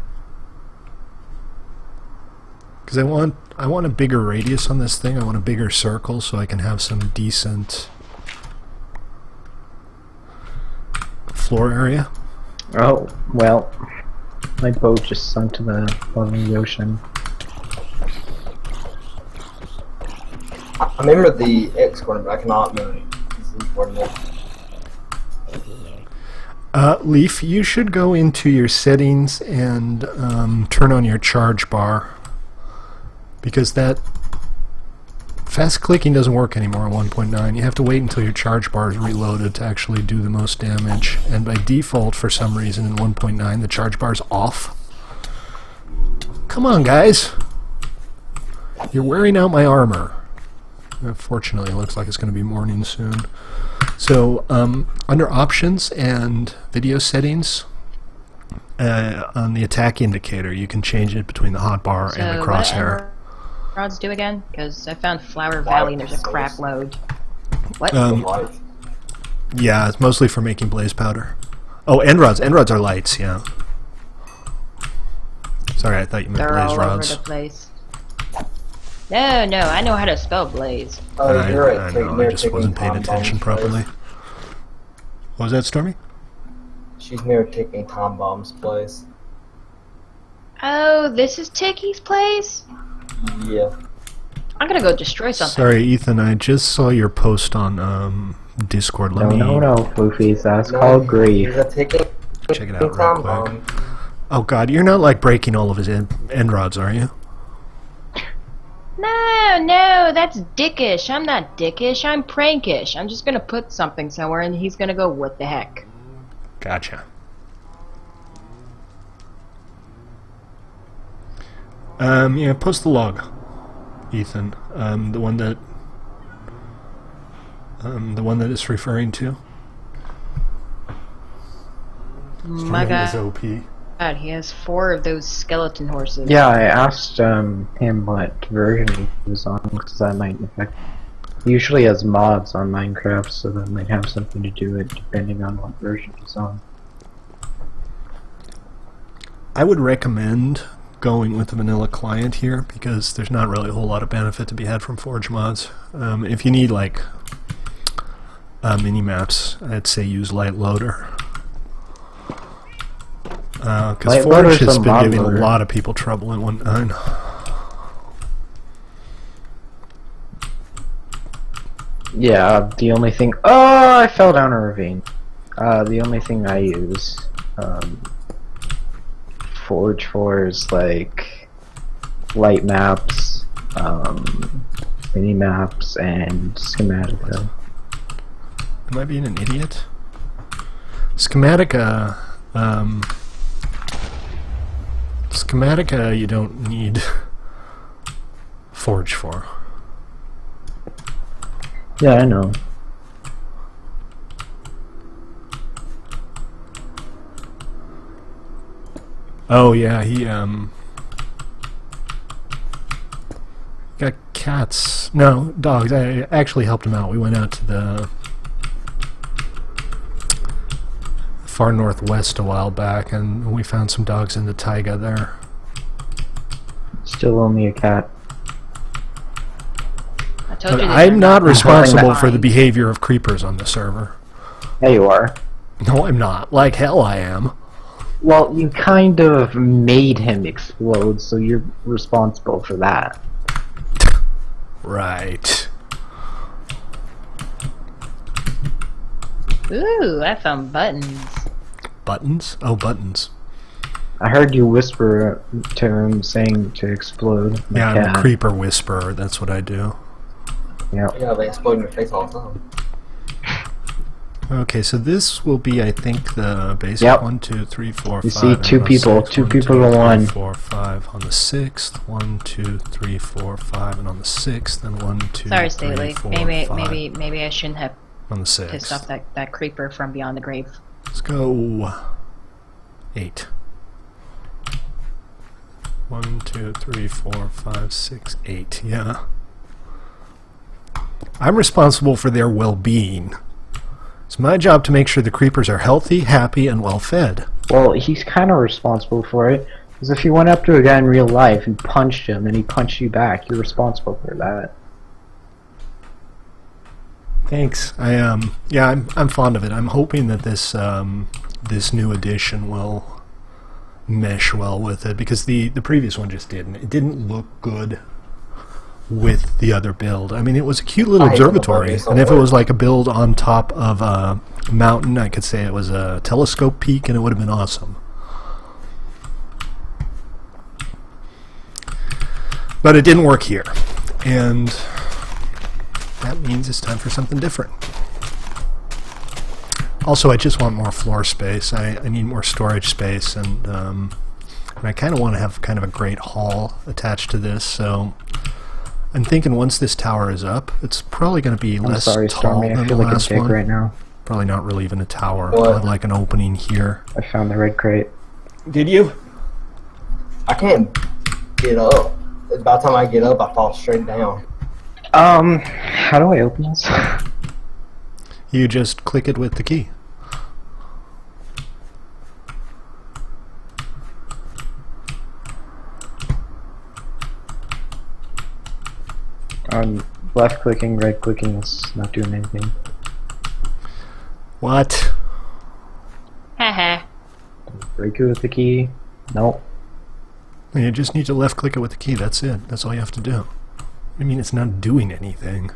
because I want a bigger radius on this thing. I want a bigger circle so I can have some decent floor area. Oh, well. My boat just sunk to the bottom of the ocean. I remember the X coordinate, but I cannot remember the Z coordinate. Leaf, you should go into your settings and turn on your charge bar, because that fast clicking doesn't work anymore on 1.9. You have to wait until your charge bar is reloaded to actually do the most damage, and by default, for some reason, in 1.9 the charge bar's off. Come on, guys! You're wearing out my armor. Fortunately, it looks like it's going to be morning soon. So, under options and video settings, on the attack indicator, you can change it between the hotbar and the crosshair. What rods do again? Because I found Flower Valley and there's a crap load. What? Light. Yeah, it's mostly for making blaze powder. Oh, end rods. End rods are lights, yeah. Sorry, I thought you meant They're blaze all rods. over the place. No, I know how to spell blaze. Oh, you're right. I know, I just wasn't paying attention properly. What was that, Stormy? She's near Ticking Time Bomb's place. Oh, this is Ticky's place? Yeah. I'm gonna go destroy something. Sorry, Ethan, I just saw your post on Discord. Let me No, Foofies, that's No, call grief. He's a ticking check it out real time quick. bomb. Oh god, you're not like breaking all of his end rods, are you? No, that's dickish. I'm not dickish, I'm prankish. I'm just gonna put something somewhere and he's gonna go, what the heck? Gotcha. Yeah, post the log, Ethan. The one that it's referring to. My Stormy is god, OP. he has 4 of those skeleton horses. Yeah, I asked him what version he was on, because that might affect. He usually has mods on Minecraft, so that might have something to do with it depending on what version he's on. I would recommend going with the vanilla client here because there's not really a whole lot of benefit to be had from Forge mods. If you need like mini maps, I'd say use Light Loader. Because Light Forge Loader's has a been mod giving loader. a lot of people trouble at one time. Yeah, the only thing. Oh, I fell down a ravine. The only thing I use Forge for is like light maps, mini maps, and Schematica. Am I being an idiot? Schematica, Schematica you don't need Forge for. Yeah, I know. Oh yeah, he got cats. No, dogs. I actually helped him out. We went out to the far northwest a while back and we found some dogs in the taiga there. Still owe me a cat. I told But you I'm not they're responsible fine. for the behavior of creepers on the server. Yeah, you are. No, I'm not. Like hell I am. Well, you kind of made him explode, so you're responsible for that. Right. Ooh, I found buttons. Buttons? Oh, buttons. I heard you whisper to him saying to explode. my Yeah, I'm a cat. creeper whisperer. That's what I do. Yep. Yeah, they explode in your face all the time. Okay, so this will be, I think, the basic Yep. 1, 2, 3, 4, You 5. see, and two on the people, sixth, two 1, people 2, to 3, one. 4, 5 on the 6th. 1, 2, 3, 4, 5, and on the 6th, and 1, 2, Sorry, 3, Staley. 4, Maybe 5 maybe I shouldn't have on the pissed off 6th. that creeper from beyond the grave. Let's go 8. 1, 2, 3, 4, 5, 6, 8. Yeah. I'm responsible for their well-being. It's my job to make sure the creepers are healthy, happy, and well-fed. Well, he's kind of responsible for it. Because if you went up to a guy in real life and punched him and he punched you back, you're responsible for that. Thanks. I'm fond of it. I'm hoping that this new edition will mesh well with it because the previous one just didn't. It didn't look good with the other build. I mean, it was a cute little I hate the observatory, buggies so and if it much. was like a build on top of a mountain, I could say it was a telescope peak, and it would have been awesome. But it didn't work here, and that means it's time for something different. Also, I just want more floor space. I need more storage space, and I kind of want to have kind of a great hall attached to this, so I'm thinking once this tower is up, it's probably going to be I'm less sorry, tall Stormy. than I the feel like a last dick one. right now. Probably not really even a tower, What? but like an opening here. I found the red crate. Did you? I can't get up. By the time I get up, I fall straight down. How do I open this? You just click it with the key. Left clicking, right clicking is not doing anything. What? break it with the key? Nope. You just need to left click it with the key, that's it. That's all you have to do. I mean, it's not doing anything.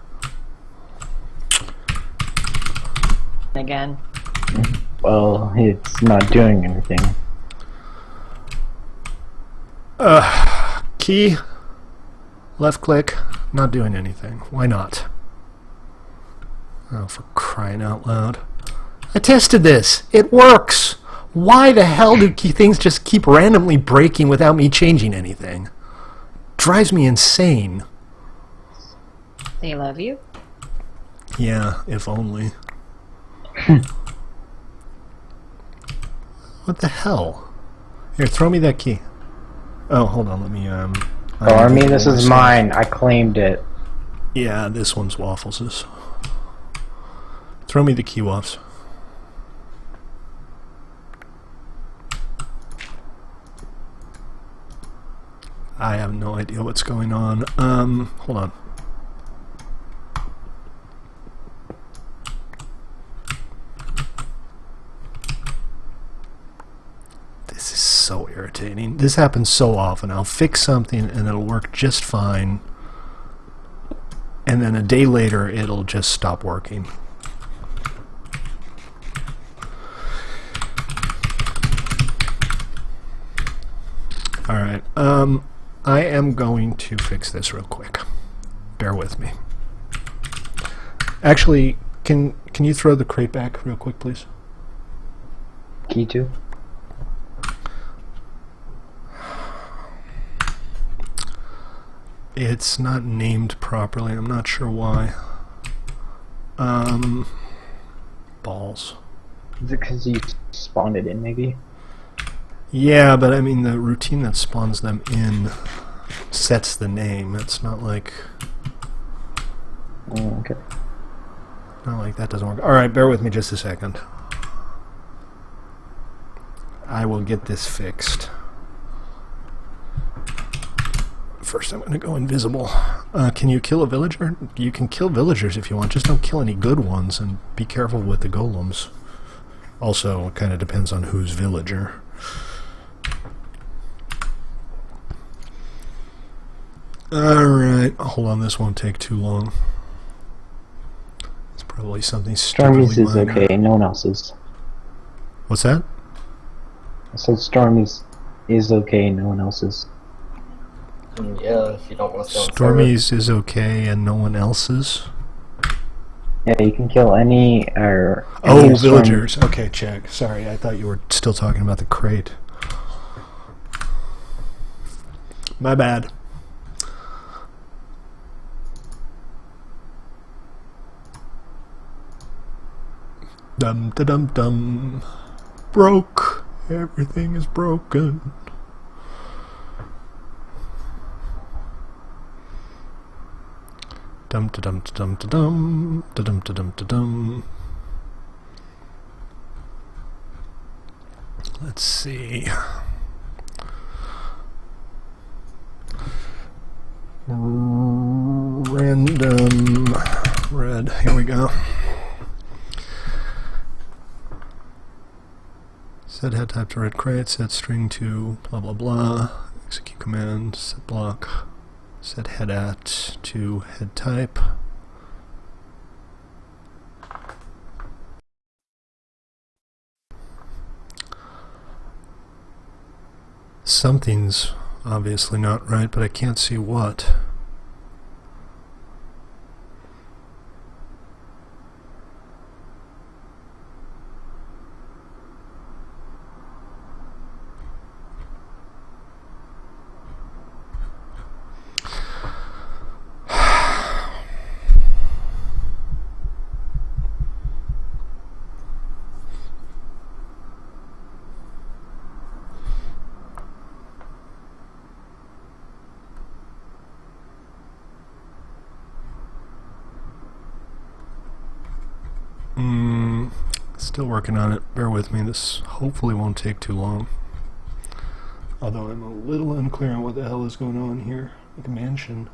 Again. Well, it's not doing anything. Key, left click, not doing anything. Why not? Oh, for crying out loud. I tested this. It works. Why the hell do things just keep randomly breaking without me changing anything? Drives me insane. They love you? Yeah, if only. What the hell? Here, throw me that key. Oh, hold on, let me, Oh, I mean, this is mine. I claimed it. Yeah, this one's Waffles's. Throw me the key, Waffs. I have no idea what's going on. Hold on. This is so irritating. This happens so often. I'll fix something and it'll work just fine. And then a day later, it'll just stop working. Alright, I am going to fix this real quick. Bear with me. Actually, can you throw the crate back real quick, please? Key 2? It's not named properly. I'm not sure why. Balls. Is it because you spawned it in, maybe? Yeah, but I mean the routine that spawns them in sets the name. It's not like... Oh, okay. Not like that doesn't work. Alright, bear with me just a second. I will get this fixed. First I'm going to go invisible. Can you kill a villager? You can kill villagers if you want, just don't kill any good ones, and be careful with the golems. Also, it kind of depends on who's villager. Alright, hold on, this won't take too long. It's probably something Stormy's stupidly is minor. okay, no one else's. What's that? I said Stormy's is okay, no one else's. Yeah, if you don't want to stay on server. Stormy's is okay and no one else's? Yeah, you can kill any or Oh, any Storm- villagers. Okay, check. Sorry, I thought you were still talking about the crate. My bad. Dum da dum dum. Broke. Everything is broken. Dum da dum da dum da dum da dum da dum da dum. Let's see. Random red. Here we go. Set head type to red crate, set string to blah blah blah, execute command, set block, set head at to head type. Something's obviously not right, but I can't see what. Still working on it. Bear with me. This hopefully won't take too long. Although I'm a little unclear on what the hell is going on here. Like a mansion.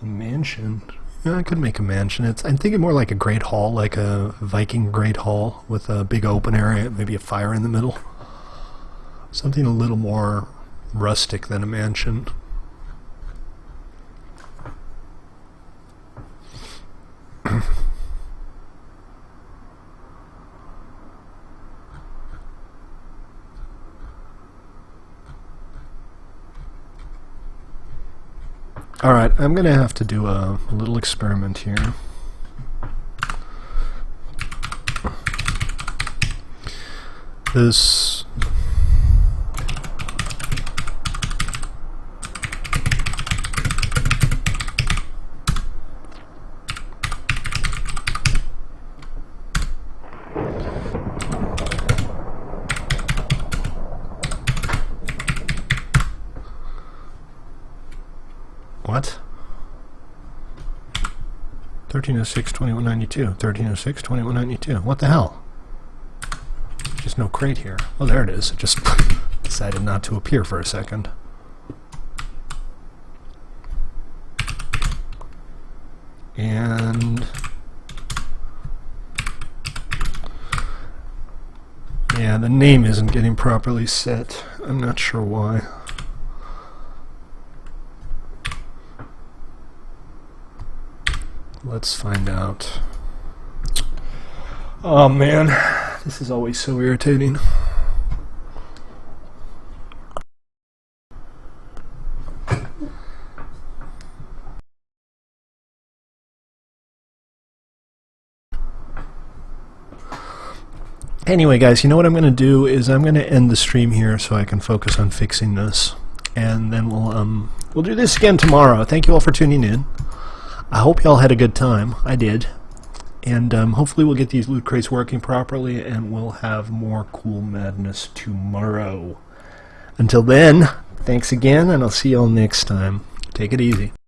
A mansion? Yeah, I could make a mansion. I'm thinking more like a great hall, like a Viking great hall with a big open area, maybe a fire in the middle. Something a little more rustic than a mansion. Alright, I'm going to have to do a little experiment here. This... What? 1306-2192. 1306-2192. What the hell? There's no crate here. Oh, there it is. It just decided not to appear for a second. And... yeah, the name isn't getting properly set. I'm not sure why. Let's find out. Oh man, this is always so irritating. Anyway guys, you know what I'm going to do is I'm going to end the stream here so I can focus on fixing this. And then we'll do this again tomorrow. Thank you all for tuning in. I hope y'all had a good time. I did. And hopefully we'll get these loot crates working properly and we'll have more cool madness tomorrow. Until then, thanks again and I'll see y'all next time. Take it easy.